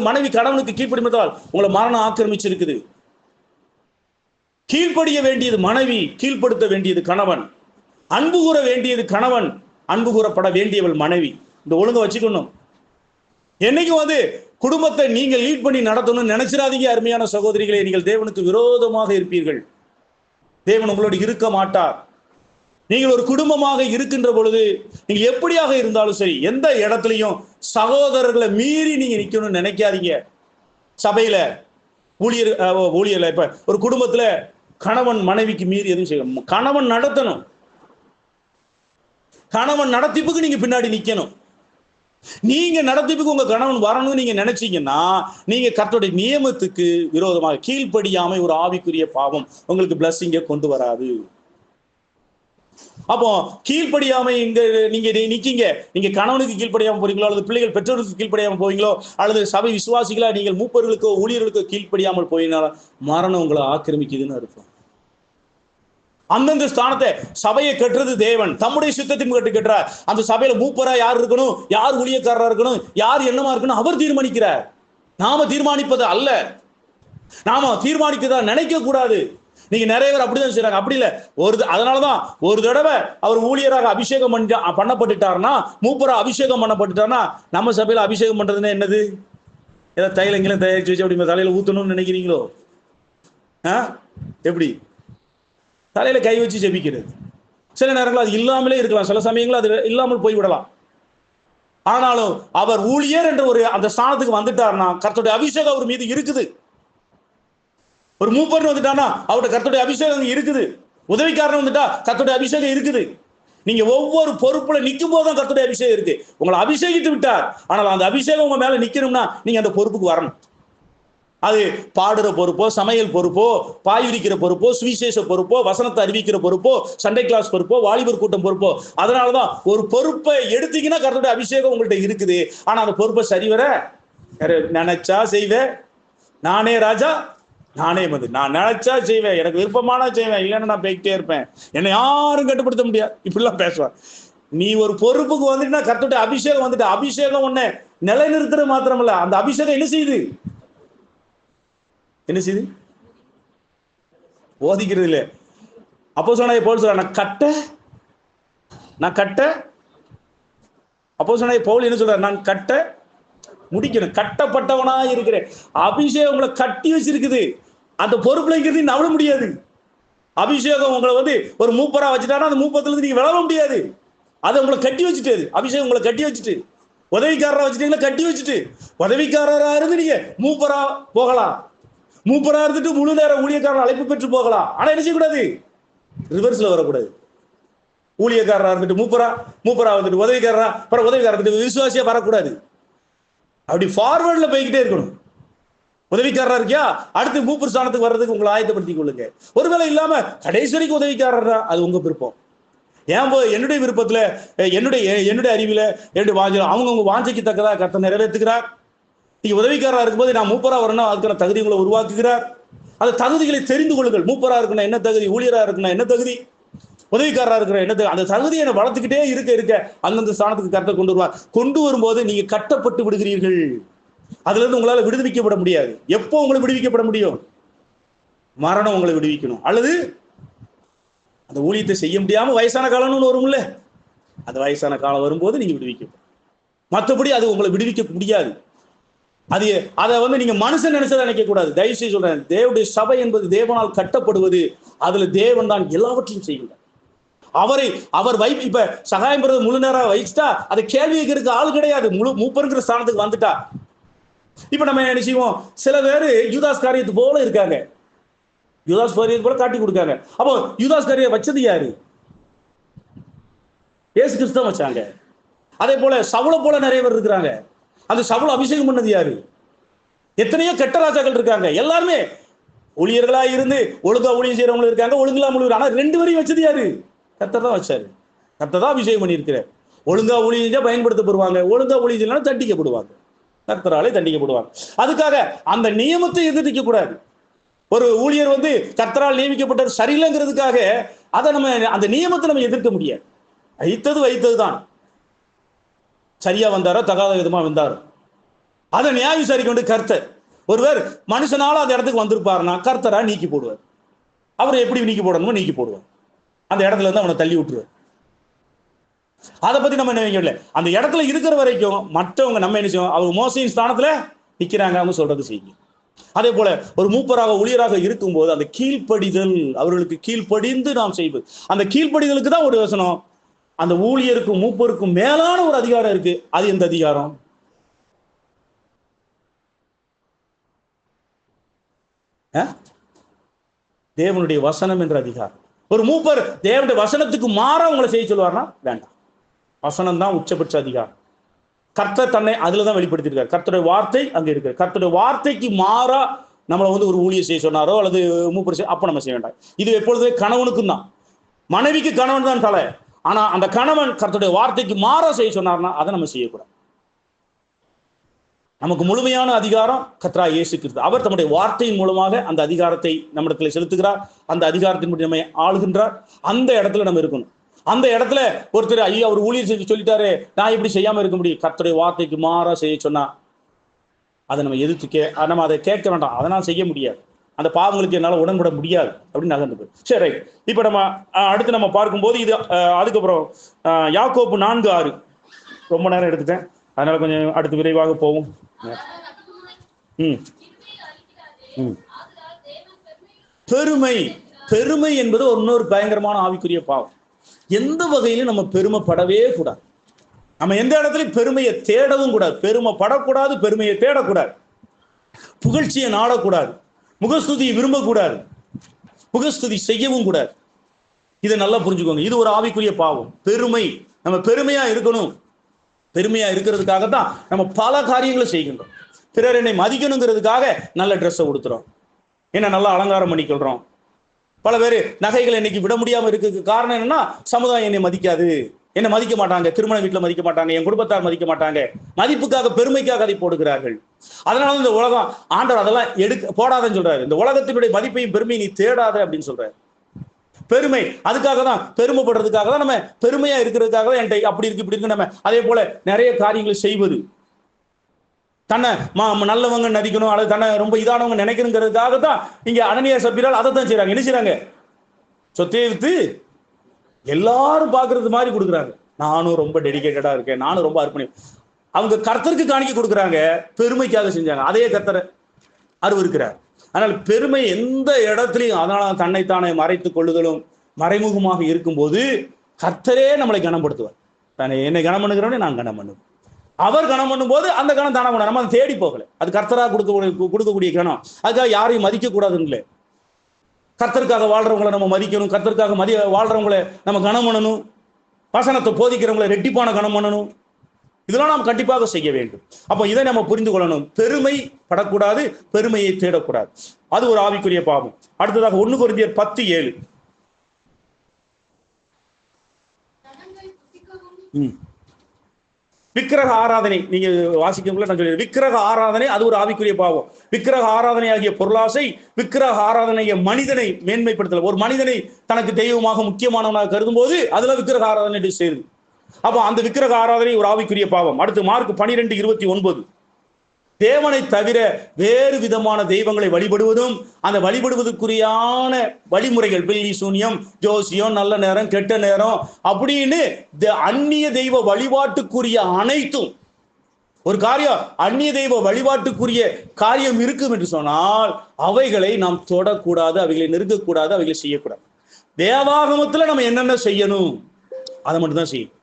மனைவி கணவனுக்கு கீழ்ப்படி மறுத்தால் உங்களை மரணம் ஆக்கிரமிச்சிருக்குது. கீழ்ப்படிய வேண்டியது மனைவி, கீழ்ப்படுத்த வேண்டியது கணவன். அன்பு கூற வேண்டியது கணவன், அன்பு கூறப்பட வேண்டியவள் மனைவி. இந்த ஒழுங்கை வச்சுக்கணும். என்னைக்கு குடும்பத்தை நீங்கள் லீட் பண்ணி நடத்தணும்னு நினைச்சிடாதீங்க. அருமையான சகோதரிகளே, நீங்கள் தேவனுக்கு விரோதமாக இருப்பீர்கள். தேவன் உங்களோடு இருக்க மாட்டார். நீங்கள் ஒரு குடும்பமாக இருக்கின்ற பொழுது நீங்க எப்படியாக இருந்தாலும் சரி, எந்த இடத்துலையும் சகோதரர்களை மீறி நீங்க நிக்கணும்னு நினைக்காதீங்க. சபையில ஊழியர்ல இப்ப ஒரு குடும்பத்துல கணவன் மனைவிக்கு மீறி எதுவும் செய்யணும். கணவன் நடத்தணும். கணவன் நடத்திப்புக்கு நீங்க பின்னாடி நிக்கணும். நீங்க நடத்திப்புக்கு உங்க கணவன் வரணும்னு நீங்க நினைச்சீங்கன்னா நீங்க கர்த்தருடைய நியமத்துக்கு விரோதமாக கீழ்ப்படியாமை ஒரு ஆவிக்குரிய பாவம். உங்களுக்கு பிளஸ்ஸிங்க கொண்டு வராது. அப்போ கீழ்ப்படியாமை இங்க நீங்க நிக்கீங்க. நீங்க கணவனுக்கு கீழ்ப்படியாம போறீங்களோ, அல்லது பிள்ளைகள் பெற்றோருக்கு கீழ்ப்படியாம போவீங்களோ, அல்லது சபை விசுவாசிகளா நீங்கள் மூப்பர்களுக்கோ ஊழியர்களுக்கோ கீழ்ப்படியாமல் போயினால மரணம் உங்களை ஆக்கிரமிக்குதுன்னு அர்த்தம். அந்தந்த ஸ்தானத்தை சபையை கட்டுறது தேவன் தம்முடைய சித்தத்தின் கட்டுறார். அந்த சபையில மூப்பரா யார் இருக்கணும், யார் ஊழியக்காரரா இருக்கணும், யார் என்னமா இருக்கணும் அவர் தீர்மானிக்கிறார். நாம தீர்மானிப்பது அல்ல. நாம தீர்மானிக்கதா நினைக்க கூடாது. நீங்க நிறைய பேர் அப்படிதான் செய்றாங்க. அப்படி இல்ல. அதனாலதான் ஒரு தடவை அவர் ஊழியராக அபிஷேகம் பண்ணப்பட்டுட்டாருன்னா, மூப்பரா அபிஷேகம் பண்ணப்பட்டுட்டாருன்னா, நம்ம சபையில அபிஷேகம் பண்றதுன்னா என்னது? ஏதாவது தைலங்களும் தயாரிச்சு வச்சு அப்படி தலையில ஊத்தணும்னு நினைக்கிறீங்களோ? எப்படி தலையில கை வச்சு ஜெபிக்கிறது? சில நேரங்கள் அது இல்லாமலே இருக்கலாம். சில சமயங்கள் அது இல்லாமல் போய்விடலாம். ஆனாலும் அவர் ஊழியர் என்ற அந்த ஸ்தானத்துக்கு வந்துட்டார்னா கர்த்தருடைய அபிஷேகம் அவர் மீது இருக்குது. ஒரு மூப்பர்னு வந்துட்டானா அவருடைய கர்த்தருடைய அபிஷேகம் இருக்குது. உதவிக்காரன் வந்துட்டா கர்த்தருடைய அபிஷேகம் இருக்குது. நீங்க ஒவ்வொரு பொறுப்புல நிற்கும் போதுதான் கர்த்தருடைய அபிஷேகம் இருக்கு. உங்களை அபிஷேகித்து விட்டார். ஆனால் அந்த அபிஷேகம் உங்க மேல நிக்கணும்னா நீங்க அந்த பொறுப்புக்கு வரணும். அது பாடுற பொறுப்போ, சமையல் பொறுப்போ, பாய் விரிக்கிற பொறுப்போ, சுவிசேஷ பொறுப்போ, வசனத்தை அறிவிக்கிற பொறுப்போ, சண்டே கிளாஸ் பொறுப்போ, வாலிபர் கூட்டம் பொறுப்போ. அதனாலதான் ஒரு பொறுப்பை எடுத்தீங்கன்னா கர்த்தருடைய அபிஷேகம் உங்கள்கிட்ட இருக்குது. ஆனா அந்த பொறுப்பை சரிவர நினைச்சா செய்வேன். நானே ராஜா, நானே நான் நினைச்சா செய்வேன், எனக்கு விருப்பமான செய்வேன், இல்லைன்னா நான் போய்கிட்டே இருப்பேன், என்னை யாரும் கட்டுப்படுத்த முடியாது, இப்படிலாம் பேசுவார். நீ ஒரு பொறுப்புக்கு வந்துட்டுனா கர்த்தருடைய அபிஷேகம் வந்துட்டு, அபிஷேகம் ஒண்ணு நிலைநிறுத்துறது மாத்திரமல்ல, அந்த அபிஷேகம் என்ன செய்யுது? என்ன செய்யுது? போதிக்கிறது இல்லை. அப்போஸ்தலனாகிய பவுல் சொல்றார், நான் கட்ட அப்போஸ்தலனாகிய பவுல் என்ன சொல்றார்? நான் கட்ட முடிக்கணும், கட்டப்பட்டவனா இருக்கிறேன். அபிஷேகம் உங்களை கட்டி வச்சிருக்குது. அந்த பொறுப்புல இருந்து நவள முடியாது. அபிஷேகம் உங்களை ஒரு மூப்பரா வச்சுட்டானா அந்த மூப்பத்துல இருந்து நீங்க விளவ முடியாது. அதை உங்களை கட்டி வச்சுட்டு, அபிஷேகம் உங்களை கட்டி வச்சுட்டு, உதவிக்காரரா வச்சுட்டீங்களா, கட்டி வச்சுட்டு, உதவிக்காரரா இருந்து நீங்க மூப்பரா போகலாம். மூப்பரா இருந்துட்டு முழு நேர ஊழியக்காரர் அழைப்பு பெற்று போகலாம். ஆனா என்ன செய்யக்கூடாது? ரிவர்ஸ்ல வரக்கூடாது. ஊழியக்காரரா இருந்துட்டு மூப்பரா வந்துட்டு உதவிக்காரரா, அப்புறம் உதவிக்காரர் இருந்துட்டு விசுவாசியா வரக்கூடாது. அப்படி ஃபார்வர்ட்ல போய்கிட்டே இருக்கணும். உதவிக்காரரா இருக்கியா, அடுத்து மூப்பர் ஸ்தானத்துக்கு வர்றதுக்கு உங்களை ஆயத்தப்படுத்திக் கொள்ளுங்க. ஒருவேளை இல்லாம கடைசி வரைக்கும் உதவிக்காரரா, அது உங்க விருப்பம். ஏன் என்னுடைய விருப்பத்துல, என்னுடைய அறிவில, என்னுடைய வாஞ்சை, அவங்க வாஞ்சைக்கு தக்கதா கர்த்தர் நிறைவேற்றுகிறார். நீங்க உதவிக்காரரா இருக்கும்போது நான் மூப்பரா வரணும், அதுக்கான தகுதிகளை உருவாக்குகிறார். அந்த தகுதிகளை தெரிந்து கொள்ளுங்கள். மூப்பரா இருக்கணும் என்ன தகுதி, ஊழியரா இருக்கணும் என்ன தகுதி, உதவிக்காரரா இருக்கிற என்ன தகுதி. அந்த தகுதியை வளர்த்துக்கிட்டே இருக்க அந்தந்த ஸ்தானத்துக்கு கர்த்தர் கொண்டு வருவார். கொண்டு வரும்போது நீங்க கட்டப்பட்டு விடுகிறீர்கள். அதுல இருந்து உங்களால விடுவிக்கப்பட முடியாது. எப்போ உங்களை விடுவிக்கப்பட முடியும்? மரணம் உங்களை விடுவிக்கணும், அல்லது அந்த ஊழியத்தை செய்ய முடியாம வயசான காலம்னு வரும்ல, அந்த வயசான காலம் வரும்போது நீங்க விடுவிக்கப்படும். மற்றபடி அது உங்களை விடுவிக்க முடியாது. அதை நீங்க மனுஷன் நினைச்சதை நினைக்க கூடாது. தயவு செய்து சொல்றேன், தேவனுடைய சபை என்பது தேவனால் கட்டப்படுவது. அதுல தேவன் தான் எல்லாவற்றையும் செய்கிறார். அவர் இப்ப சகாயம் பெறது முழு நேரம் வகிச்சுட்டா அதை கேள்வி கேட்கறதுக்கு ஆள் கிடையாது. மூப்பருங்கிற ஸ்தானத்துக்கு வந்துட்டா இப்ப நம்ம என்ன செய்வோம்? சில பேரு யூதாஸ் காரியத்து போல இருக்காங்க, யூதாஸ் காரியத்து போல காட்டி கொடுக்காங்க. அப்போ யூதாஸ் காரியம் வச்சது யாரு? இயேசு கிறிஸ்து வச்சாங்க. அதே போல சவுல போல நிறைய பேர் இருக்கிறாங்க. அந்த சவுல அபிஷேகம் பண்ணது யாரு? எத்தனையோ கெட்ட ராஜாக்கள் இருக்காங்க. எல்லாருமே ஊழியர்களா இருந்து ஒழுங்கா ஊழியம் செய்யறவங்களும் இருக்காங்க, ஒழுங்கா முழுவதும். ஆனா 2 வரையும் வச்சது யாரு? கர்த்தர் தான் வச்சாரு. கர்த்தர் தான் அபிஷேகம் பண்ணியிருக்கிறார். ஒழுங்கா ஊழியம் செஞ்சா பயன்படுத்தப்படுவாங்க, ஒழுங்கா ஊழியம் செய்யலாம் தண்டிக்கப்படுவாங்க, கர்த்தராலே தண்டிக்கப்படுவாங்க. அதுக்காக அந்த நியமத்தை எதிர்க்க கூடாது. ஒரு ஊழியர் கர்த்தரால் நியமிக்கப்பட்டது சரியில்லைங்கிறதுக்காக அதை நம்ம அந்த நியமத்தை நம்ம எதிர்க்க முடியாது. வைத்தது தான். சரியா வந்தாரோ தகாத விதமா வந்தாரோ அதை நியாய விசாரிக்க வேண்டிய கர்த்தர். ஒருவர் மனுஷனால அந்த இடத்துக்கு வந்திருப்பாருன்னா கர்த்தரா நீக்கி போடுவார். அவரை எப்படி நீக்கி போடணுமோ நீக்கி போடுவார். அந்த இடத்துல இருந்து அவனை தள்ளி விட்டுருவார். அதை பத்தி நம்ம என்ன வைக்கல. அந்த இடத்துல இருக்கிற வரைக்கும் மற்றவங்க நம்ம என்ன செய்வோம்? அவங்க மோசையின் ஸ்தானத்துல நிக்கிறாங்க, அவங்க சொல்றது செய்யுங்க. அதே போல ஒரு மூப்பராக ஊழியராக இருக்கும்போது அந்த கீழ்ப்படிதல், அவர்களுக்கு கீழ்ப்படிந்து நாம் செய்வது. அந்த கீழ்ப்படிதலுக்கு தான் ஒரு வசனம். அந்த ஊழியருக்கும் மூப்பருக்கும் மேலான ஒரு அதிகாரம் இருக்கு. அது எந்த அதிகாரம்? தேவனுடைய வசனம் என்ற அதிகாரம். ஒரு மூப்பர் தேவனுடைய வசனத்துக்கு மாறா உங்களை செய்ய சொல்லுவார்னா வேண்டாம். வசனம் தான் உச்சபட்ச அதிகாரம். கர்த்தர் தன்னை அதுலதான் வெளிப்படுத்திருக்காரு. கர்த்தருடைய வார்த்தை அங்க இருக்கு. கர்த்தருடைய வார்த்தைக்கு மாறா நம்மளை ஒரு ஊழியர் செய்ய சொன்னாரோ அல்லது மூப்பர் செய்ய, அப்ப நம்ம செய்ய வேண்டாம். இது எப்பொழுதுமே கணவனுக்கும் தான். மனைவிக்கு கணவன் தான் தலை. ஆனா அந்த கணவன் கர்த்தருடைய வார்த்தைக்கு மாறா செய்ய சொன்னார்னா அதை நம்ம செய்யக்கூடாது. நமக்கு முழுமையான அதிகாரம் கர்த்தராகிய இயேசு கிறிஸ்து. அவர் தம்முடைய வார்த்தையின் மூலமாக அந்த அதிகாரத்தை நம்மிடத்தில் செலுத்துகிறார். அந்த அதிகாரத்தின் படி நம்ம ஆளுகின்றார். அந்த இடத்துல நம்ம இருக்கணும். அந்த இடத்துல ஒருத்தர் ஐயோ அவர் ஊழியர் செஞ்சு சொல்லிட்டாரு, நான் இப்படி செய்யாம இருக்க முடியும், கர்த்தருடைய வார்த்தைக்கு மாறா செய்ய சொன்னா அதை நம்ம எதிர்த்து நம்ம அதை கேட்க வேண்டாம். அதனால் செய்ய முடியாது, அந்த பாவங்களுக்கு என்னால் உடன்பட முடியாது அப்படின்னு நகர்ந்து போய். சரி, ரைட். இப்ப நம்ம அடுத்து நம்ம பார்க்கும்போது இது அதுக்கப்புறம் யாக்கோப்பு 4:6. ரொம்ப நேரம் எடுத்துட்டேன், அதனால கொஞ்சம் அடுத்து விரைவாக போவோம். பெருமை என்பது இன்னொரு பயங்கரமான ஆவிக்குரிய பாவம். எந்த வகையிலும் நம்ம பெருமைப்படவே கூடாது. நம்ம எந்த இடத்துலயும் பெருமையை தேடவும் கூடாது. பெருமைப்படக்கூடாது, பெருமையை தேடக்கூடாது, புகழ்ச்சியை நாடக்கூடாது, முகஸ்துதியை விரும்பக்கூடாது, முகஸ்துதி செய்யவும் கூடாது. இதை நல்லா புரிஞ்சுக்கோங்க. இது ஒரு ஆவிக்குரிய பாவம். பெருமை, நம்ம பெருமையா இருக்கணும். பெருமையா இருக்கிறதுக்காகத்தான் நம்ம பல காரியங்களை செய்கின்றோம். பிறர் என்னை மதிக்கணுங்கிறதுக்காக நல்ல ட்ரெஸ்ஸை கொடுத்துறோம், என்ன நல்லா அலங்காரம் பண்ணிக்கொள்றோம். பல பேர் நகைகளை இன்னைக்கு விட முடியாம இருக்கிறதுக்கு காரணம் என்னன்னா, சமுதாயம் என்னை மதிக்காது, என்னை மதிக்க மாட்டாங்க, திருமண வீட்டுல மதிக்க மாட்டாங்க, என் குடும்பத்தார் மதிக்க மாட்டாங்க, மதிப்புக்காக பெருமைக்காக அதை போடுகிறார்கள். அதனால இந்த உலகம் ஆண்டவர் அதெல்லாம் போடாதன்னு சொல்றாரு. இந்த உலகத்தினுடைய மதிப்பையும் பெருமையை நீ தேடாத அப்படின்னு சொல்றாரு. பெருமை அதுக்காக தான், பெருமைப்படுறதுக்காக தான், நம்ம பெருமையா இருக்கிறதுக்காக தான் என்கிட்ட அப்படி இருக்கு இப்படி இருக்கு. நம்ம அதே போல நிறைய காரியங்களை செய்வது, தன்னை நல்லவங்க நடிக்கணும் அல்லது தன்னை ரொம்ப இதானவங்க நினைக்கணுங்கிறதுக்காக தான் இங்க அனனியா சப்பீரால் அதை தான் செய்றாங்க. என்ன செய்றாங்க? சொத்தையை வித்து எல்லாரும் பாக்குறது மாதிரி கொடுக்குறாங்க. நானும் ரொம்ப டெடிகேட்டடா இருக்கேன், நானும் ரொம்ப அர்ப்பணி. அவங்க கர்த்தருக்கு காணிக்க கொடுக்குறாங்க, பெருமைக்காக செஞ்சாங்க. அதே கர்த்தரை அருவருக்கிறார். ஆனால் பெருமை எந்த இடத்துலையும், அதனால தன்னைத்தானே மறைத்துக் கொள்ளுதலும் மறைமுகமாக இருக்கும்போது கர்த்தரே நம்மளை கனப்படுத்துவார். தானே என்னை கனம் பண்ணுகிறவனே நான் கனம் பண்ணுவேன். அவர் கனம் பண்ணும் போது அந்த கனம் தானே பண்ண, நம்ம தேடி போகல. அது கர்த்தராக கொடுக்கக்கூடிய கனம். அதுக்காக யாரையும் மதிக்க கூடாதுன்னு இல்லை. கர்த்தருக்காக வாழ்றவங்களை நம்ம மதிக்கணும், கர்த்தருக்காக வாழ்றவங்களை நம்ம கனம் பண்ணணும், வசனத்தை போதிக்கிறவங்களை ரெட்டிப்பான கனம் பண்ணணும். இதெல்லாம் நாம் கண்டிப்பாக செய்ய வேண்டும். அப்ப இதை நம்ம புரிந்து கொள்ளணும். பெருமை படக்கூடாது, பெருமையை தேடக்கூடாது. அது ஒரு ஆவிக்குரிய பாவம். அடுத்ததாக 1 கொரிந்தியர் 10:7. விக்கிரக ஆராதனை நீங்க வாசிக்கும் நான் சொல்லி, விக்கிரக ஆராதனை அது ஒரு ஆவிக்குரிய பாவம். விக்கிரக ஆராதனை ஆகிய பொருளாசை, விக்கிரக ஆராதனைய மனிதனை மேன்மைப்படுத்தல, ஒரு மனிதனை தனக்கு தெய்வமாக முக்கியமானவனாக கருதும் போது அதுல விக்கிரக ஆராதனை சேருது. அப்போ அந்த விக்கிரக ஆராதனை ஒரு ஆவிக்குரிய பாவம். அடுத்து மார்க் 12:29. தேவனை தவிர வேறு விதமான தெய்வங்களை வழிபடுவதும் அந்த வழிபடுவதற்குரியான வழிமுறைகள், பில்லி சூன்யம், ஜோசியம், நல்ல நேரம், கெட்ட நேரம் அப்படின்னு அந்நிய தெய்வ வழிபாட்டுக்குரிய அனைத்தும், ஒரு காரியம் அந்நிய தெய்வ வழிபாட்டுக்குரிய காரியம் இருக்கும் என்று சொன்னால் அவைகளை நாம் தொடக்கூடாது, அவைகளை நெருங்கக்கூடாது, அவைகளை செய்யக்கூடாது. வேதாகமத்துல நம்ம என்னென்ன செய்யணும் அதை மட்டும் தான் செய்யும்.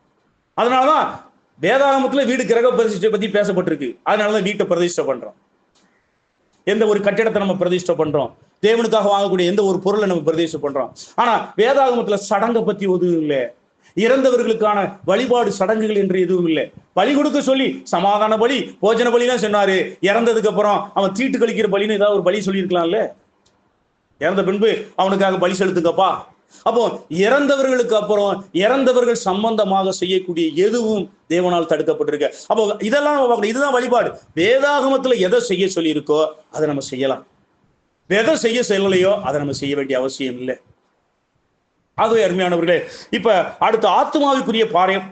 அதனாலதான் வேதாகமத்துல வீடு கிரக பிரதிஷ்டை பத்தி பேசப்பட்டிருக்கு. அதனாலதான் வீட்டை பிரதிஷ்டை பண்றோம். எந்த ஒரு கட்டிடத்தை நம்ம பிரதிஷ்டை பண்றோம், தேவனுக்காக வாங்கக்கூடிய எந்த ஒரு பொருளை நம்ம பிரதிஷ்டை பண்றோம். ஆனா வேதாகமத்துல சடங்கை பத்தி எதுவும் இல்லை, இறந்தவர்களுக்கான வழிபாடு சடங்குகள் என்று எதுவும் இல்லை. பலி கொடுக்க சொல்லி சமாதான பலி, போஜன பலி தான் சொன்னாரு. இறந்ததுக்கு அப்புறம் அவன் தீட்டு கழிக்கிற பலின்னு ஏதாவது ஒரு பலி சொல்லியிருக்கலாம்ல. இறந்த பின்பு அவனுக்காக பலி செலுத்துங்கப்பா. அப்போ இறந்தவர்களுக்கு அப்புறம் இறந்தவர்கள் சம்பந்தமாக செய்யக்கூடிய எதுவும் தேவனால் தடுக்கப்பட்டிருக்கு. அப்போ இதெல்லாம் நம்ம பார்க்கணும். இதுதான் வழிபாடு. வேதாகமத்துல எதை செய்ய சொல்லி இருக்கோ அதை நம்ம செய்யலாம், எதை செய்ய சொல்லலையோ அதை நம்ம செய்ய வேண்டிய அவசியம் இல்லை. ஆகவே அருமையானவர்களே, இப்ப அடுத்த ஆத்மாவுக்குரிய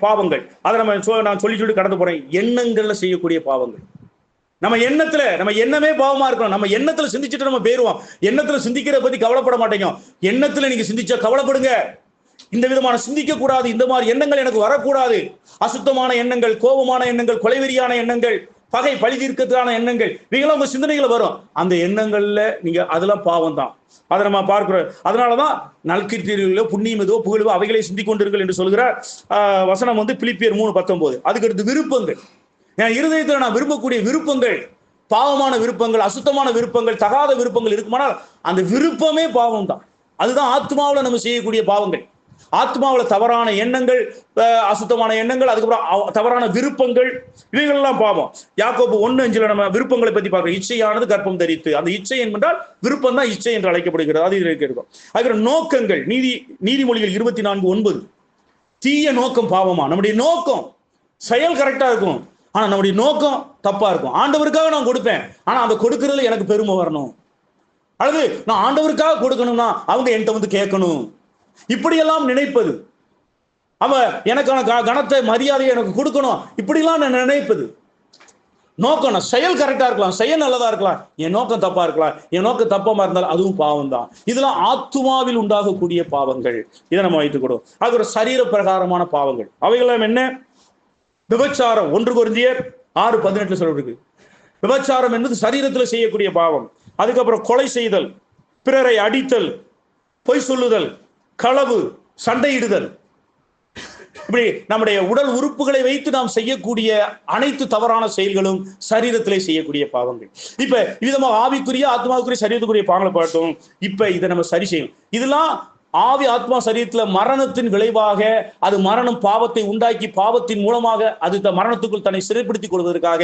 பாவங்கள், அதை நான் சொல்லி கடந்து போறேன். எண்ணங்கள்ல செய்யக்கூடிய பாவங்கள். நம்ம எண்ணமே பாவமா இருக்கணும். நம்ம எண்ணத்துல சிந்திச்சுட்டு நம்ம போயிருவோம். எண்ணத்துல சிந்திக்கிறத பத்தி கவலைப்பட மாட்டேங்க. எண்ணத்துல நீங்க சிந்திச்சா கவலைப்படுங்க. இந்த விதமான சிந்திக்க கூடாது, இந்த மாதிரி எண்ணங்கள் எனக்கு வரக்கூடாது. அசுத்தமான எண்ணங்கள், கோபமான எண்ணங்கள், கொலைவெறியான எண்ணங்கள், பகை பழி தீர்க்கத்தான எண்ணங்கள், இவைகளாம் உங்க சிந்தனைகளை வரும். அந்த எண்ணங்கள்ல நீங்க அதெல்லாம் பாவம் தான். அதை நம்ம பார்க்கிறோம். அதனாலதான் நல்கிரிகளோ புண்ணியம் எதுவோ புகழ்வோ அவைகளை சிந்திக்கொண்டிருங்கள் என்று சொல்கிற வசனம் பிலிப்பியர் 3:19. அதுக்கு அடுத்து விருப்பங்கள். என் இருதயத்துல நான் விரும்பக்கூடிய விருப்பங்கள், பாவமான விருப்பங்கள், அசுத்தமான விருப்பங்கள், தகாத விருப்பங்கள் இருக்குமானால் அந்த விருப்பமே பாவம் தான். அதுதான் ஆத்மாவில் நம்ம செய்யக்கூடிய பாவங்கள். ஆத்மாவில் தவறான எண்ணங்கள், அசுத்தமான எண்ணங்கள், அதுக்கப்புறம் தவறான விருப்பங்கள், இவைகள் எல்லாம் பாவம். யாக்கோபு 1:5 நம்ம விருப்பங்களை பத்தி பார்க்கிறோம். இச்சையானது கர்ப்பம் தரித்து. அந்த இச்சை என்றால் விருப்பம் தான் இச்சை என்று அழைக்கப்படுகிறது. அது இருக்கும். அதுக்கப்புறம் நோக்கங்கள். நீதிமொழிகள் 24:9. தீய நோக்கம் பாவமா. நம்முடைய நோக்கம் செயல் கரெக்டா இருக்கும், ஆனா நம்முடைய நோக்கம் தப்பா இருக்கும். ஆண்டவருக்காக நான் கொடுப்பேன், ஆனா அந்த கொடுக்கறதுல எனக்கு பெருமை வரணும், அல்லது நான் ஆண்டவருக்காக கொடுக்கணும்னா அவங்க என்கிட்ட கேட்கணும், இப்படியெல்லாம் நினைப்பது. அவன் எனக்கான கனத்தை மரியாதையை எனக்கு கொடுக்கணும், இப்படிலாம் நான் நினைப்பது. நோக்கம் செயல் கரெக்டா இருக்கலாம், செயல் நல்லதா இருக்கலாம், என் நோக்கம் தப்பா இருக்கலாம். என் நோக்கம் தப்பமா இருந்தால் அதுவும் பாவம் தான். இதெல்லாம் ஆத்துமாவில் உண்டாகக்கூடிய பாவங்கள். இதை நம்ம வைத்துக்கூடும். அது ஒரு சரீர பிரகாரமான பாவங்கள். அவைகள் என்ன? விபச்சாரம். 1 கொரிந்தியர் 6:18 சொல்லிருக்கு. விபச்சாரம் என்பது சரீரத்தில் செய்யக்கூடிய பாவம். அதுக்கப்புறம் கொலை செய்தல், பிறரை அடித்தல், பொய் சொல்லுதல், களவு, சண்டையிடுதல், இப்படி நம்முடைய உடல் உறுப்புகளை வைத்து நாம் செய்யக்கூடிய அனைத்து தவறான செயல்களும் சரீரத்திலே செய்யக்கூடிய பாவங்கள். இப்ப விதமாக ஆவிக்குரிய ஆத்மாவுக்குரிய சரீரத்துக்குரிய பாவங்களை பார்த்தோம். இப்ப இதை நம்ம சரி செய்யணும். இதெல்லாம் ஆவி ஆத்மா சரீரத்துல மரணத்தின் விளைவாக, அது மரணம் பாவத்தை உண்டாக்கி பாவத்தின் மூலமாக அது மரணத்துக்குள் தன்னை சிறைப்படுத்திக் கொள்வதற்காக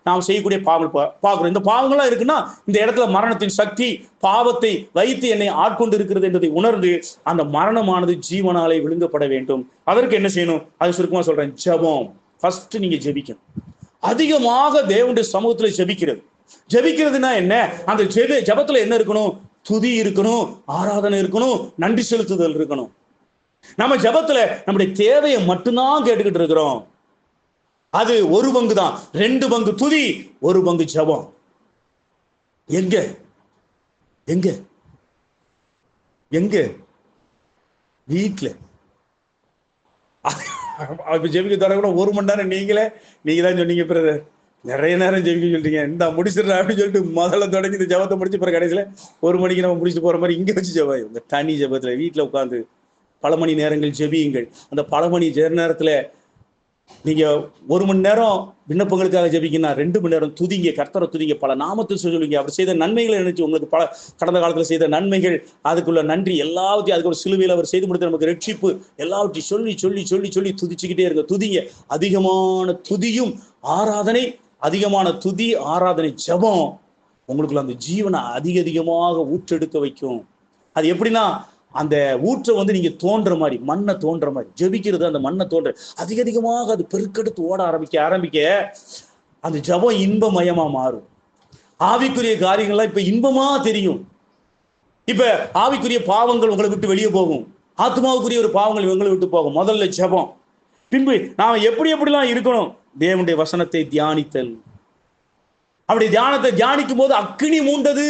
நாம் செய்யக்கூடிய பாவங்கள் பார்க்கிறோம். இந்த பாவங்கள்லாம் இருக்குன்னா இந்த இடத்துல மரணத்தின் சக்தி பாவத்தை வைத்து என்னை ஆட்கொண்டு இருக்கிறது என்பதை உணர்ந்து அந்த மரணமானது ஜீவனாலே விழுங்கப்பட வேண்டும். அதற்கு என்ன செய்யணும்? அது சுருக்கமா சொல்றேன். ஜெபம். ஃபர்ஸ்ட் நீங்க ஜெபிக்கணும். அதிகமாக தேவனுடைய சமூகத்துல ஜெபிக்கிறது. ஜெபிக்கிறதுனா என்ன? அந்த ஜெபத்துல என்ன இருக்கணும்? துதி இருக்கணும், ஆராதனை இருக்கணும், நன்றி செலுத்துதல் இருக்கணும். நம்ம ஜெபத்துல நம்முடைய தேவையை மட்டும்தான் கேட்டுக்கிட்டு இருக்கிறோம். அது ஒரு பங்கு தான். 2 பங்கு துதி, 1 பங்கு ஜெபம். எங்க எங்க எங்க வீட்டுல ஜெபிக்க தர கூட 1 மணி நேரம் நீங்க தான் சொன்னீங்க பிரதர், நிறைய நேரம் ஜெபிக்க சொல்றீங்க, இந்த முடிச்சிடுறா அப்படின்னு சொல்லிட்டு முதல்ல தொடங்கி இந்த ஜெபத்தை முடிச்சு பிறகு கடைசியில 1 மணிக்கு நம்ம முடிச்சுட்டு போற மாதிரி இங்க வச்சு ஜெபம். உங்க தனி ஜெபத்துல வீட்டுல உட்காந்து பல மணி நேரங்கள் ஜெபியுங்கள். அந்த பல மணி நேரத்துல நீங்க 1 மணி நேரம் விண்ணப்பங்களுக்காக ஜெபிக்கணும், 2 மணி நேரம் துதிங்க, கர்த்தரை துதிங்க, பல நாமத்தில் சொல்லுவீங்க, அவர் செய்த நன்மைகளை நினைச்சு உங்களுக்கு பல கடந்த காலத்துல செய்த நன்மைகள், அதுக்குள்ள நன்றி எல்லாவற்றையும், அதுக்கு ஒரு சிலுவையில் அவர் செய்து முடித்த நமக்கு ரட்சிப்பு எல்லாவற்றையும் சொல்லி சொல்லி சொல்லி சொல்லி துதிச்சுக்கிட்டே இருங்க. துதிங்க. அதிகமான துதியும் ஆராதனை, அதிகமான துதி ஆராதனை ஜெபம் உங்களுக்குள்ள அந்த ஜீவனை அதிகமாக ஊற்றெடுக்க வைக்கும். அது எப்படின்னா, அந்த ஊற்றை நீங்க தோன்ற மாதிரி, மண்ணை தோன்ற மாதிரி ஜெபிக்கிறது, அந்த மண்ணை தோன்ற அதிகமாக அது பெருக்கெடுத்து ஓட ஆரம்பிக்க அந்த ஜெபம் இன்பமயமா மாறும். ஆவிக்குரிய காரியங்கள்லாம் இப்ப இன்பமா தெரியும். இப்ப ஆவிக்குரிய பாவங்கள் உங்களை விட்டு வெளியே போகும், ஆத்மாவுக்குரிய ஒரு பாவங்கள் உங்களை விட்டு போகும். முதல்ல ஜெபம். பின்பு நாம எப்படிலாம் இருக்கணும், தேவனுடைய வசனத்தை தியானித்தல். அப்படி தியானத்தை தியானிக்கும் போது அக்கினி மூண்டது.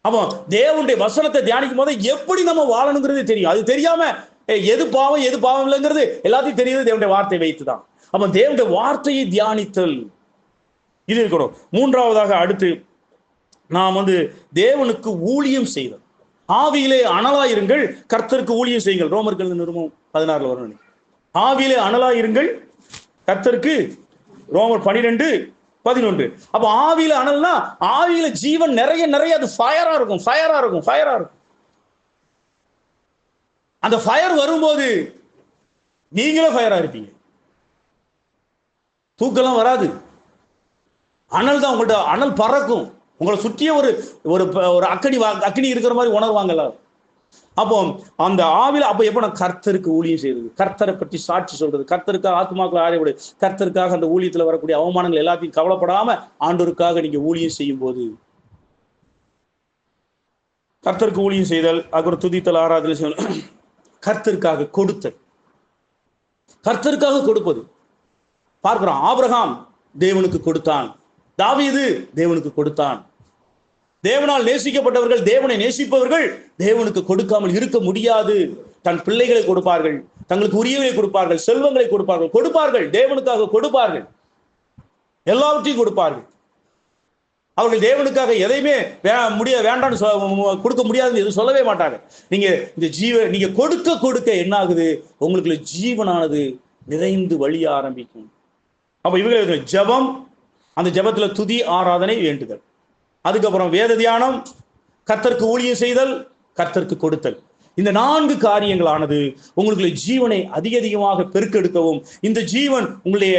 அப்போ தேவனுடைய வசனத்தை தியானிக்கும் போது எப்படி நம்ம வாழணுங்கிறது தெரியும். அது தெரியாம எது பாவம் இல்லைங்கிறது எல்லாத்தையும் தெரியுது தேவனுடைய வார்த்தை வைத்துதான். அப்ப தேவனுடைய வார்த்தையை தியானித்தல் இது இருக்கணும். 3ஆவதாக அடுத்து நாம் தேவனுக்கு ஊழியம் செய்தல். ஆவியிலே அனலாயிருங்கள், கர்த்தருக்கு ஊழியம் செய்யுங்கள். ரோமர்கள் நிருபம் 16 வரும். ஆவியிலே அனலாயிருங்கள் கர்த்தருக்கு, ரோமர் 12:11. அப்ப ஆவியில அனல்னா ஆவியில ஜீவன் நிறைய அது ஃபயரா இருக்கும். அந்த ஃபயர் வரும்போது நீங்களே ஃபயரா இருப்பீங்க. தூக்கெல்லாம் வராது. அனல் தான் உங்கள்ட்ட, அனல் பறக்கும். உங்களை சுற்றிய ஒரு அக்கினி இருக்கிற மாதிரி உணர்வாங்கல்ல. அப்போ அந்த ஆவில அப்ப எப்ப நான் கர்த்தருக்கு ஊழியம் செய்யறது, கர்த்தரை பற்றி சாட்சி சொல்றது, கர்த்தருக்காக ஆத்மாக்களை ஆரைவிடு, கர்த்தருக்காக அந்த ஊழியத்துல வரக்கூடிய அவமானங்கள் எல்லாத்தையும் கவலைப்படாம ஆண்டவருக்காக நீங்க ஊழியம் செய்யும் போது, கர்த்தருக்கு ஊழியம் செய்தல், அப்புறம் துதித்தல், ஆராதனை செய்தல், கர்த்தருக்காக கொடுத்தல், கர்த்தருக்காக கொடுப்பது பார்க்கிறோம். ஆபிரகாம் தேவனுக்கு கொடுத்தான், தாவீது தேவனுக்கு கொடுத்தான். தேவனால் நேசிக்கப்பட்டவர்கள், தேவனை நேசிப்பவர்கள் தேவனுக்கு கொடுக்காமல் இருக்க முடியாது. தன் பிள்ளைகளை கொடுப்பார்கள், தங்களுக்கு உரியவை கொடுப்பார்கள், செல்வங்களை கொடுப்பார்கள், தேவனுக்காக கொடுப்பார்கள், எல்லாவற்றையும் கொடுப்பார்கள். அவர்கள் தேவனுக்காக எதையுமே வேண்டாம்னு கொடுக்க முடியாதுன்னு எதுவும் சொல்லவே மாட்டாங்க. நீங்க கொடுக்க என்ன ஆகுது, உங்களுக்கு ஜீவனானது நிறைந்து வழிய ஆரம்பிக்கும். அப்ப இவங்க ஜெபம், அந்த ஜெபத்துல துதி, ஆராதனை, வேண்டுதல், அதுக்கப்புறம் வேத தியானம், கர்த்தருக்கு ஊழியம் செய்தல், கர்த்தருக்கு கொடுத்தல். இந்த 4 காரியங்களானது உங்களுக்கு ஜீவனை அதிகமாக பெருக்கெடுக்கவும், இந்த ஜீவன் உங்களுடைய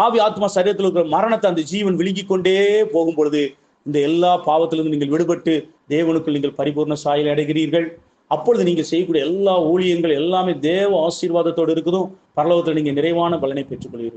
ஆவி ஆத்மா சரீரத்தில் இருக்கிற மரணத்தை அந்த ஜீவன் விழுங்கி கொண்டே போகும் பொழுது இந்த எல்லா பாவத்திலிருந்து நீங்கள் விடுபட்டு தேவனுக்குள் நீங்கள் பரிபூர்ண சாயலை அடைகிறீர்கள். அப்பொழுது நீங்கள் செய்யக்கூடிய எல்லா ஊழியங்கள் எல்லாமே தேவ ஆசீர்வாதத்தோடு இருக்குதும், பரலோகத்தில் நீங்க நிறைவான பலனை பெற்றுக் கொள்வீர்கள்.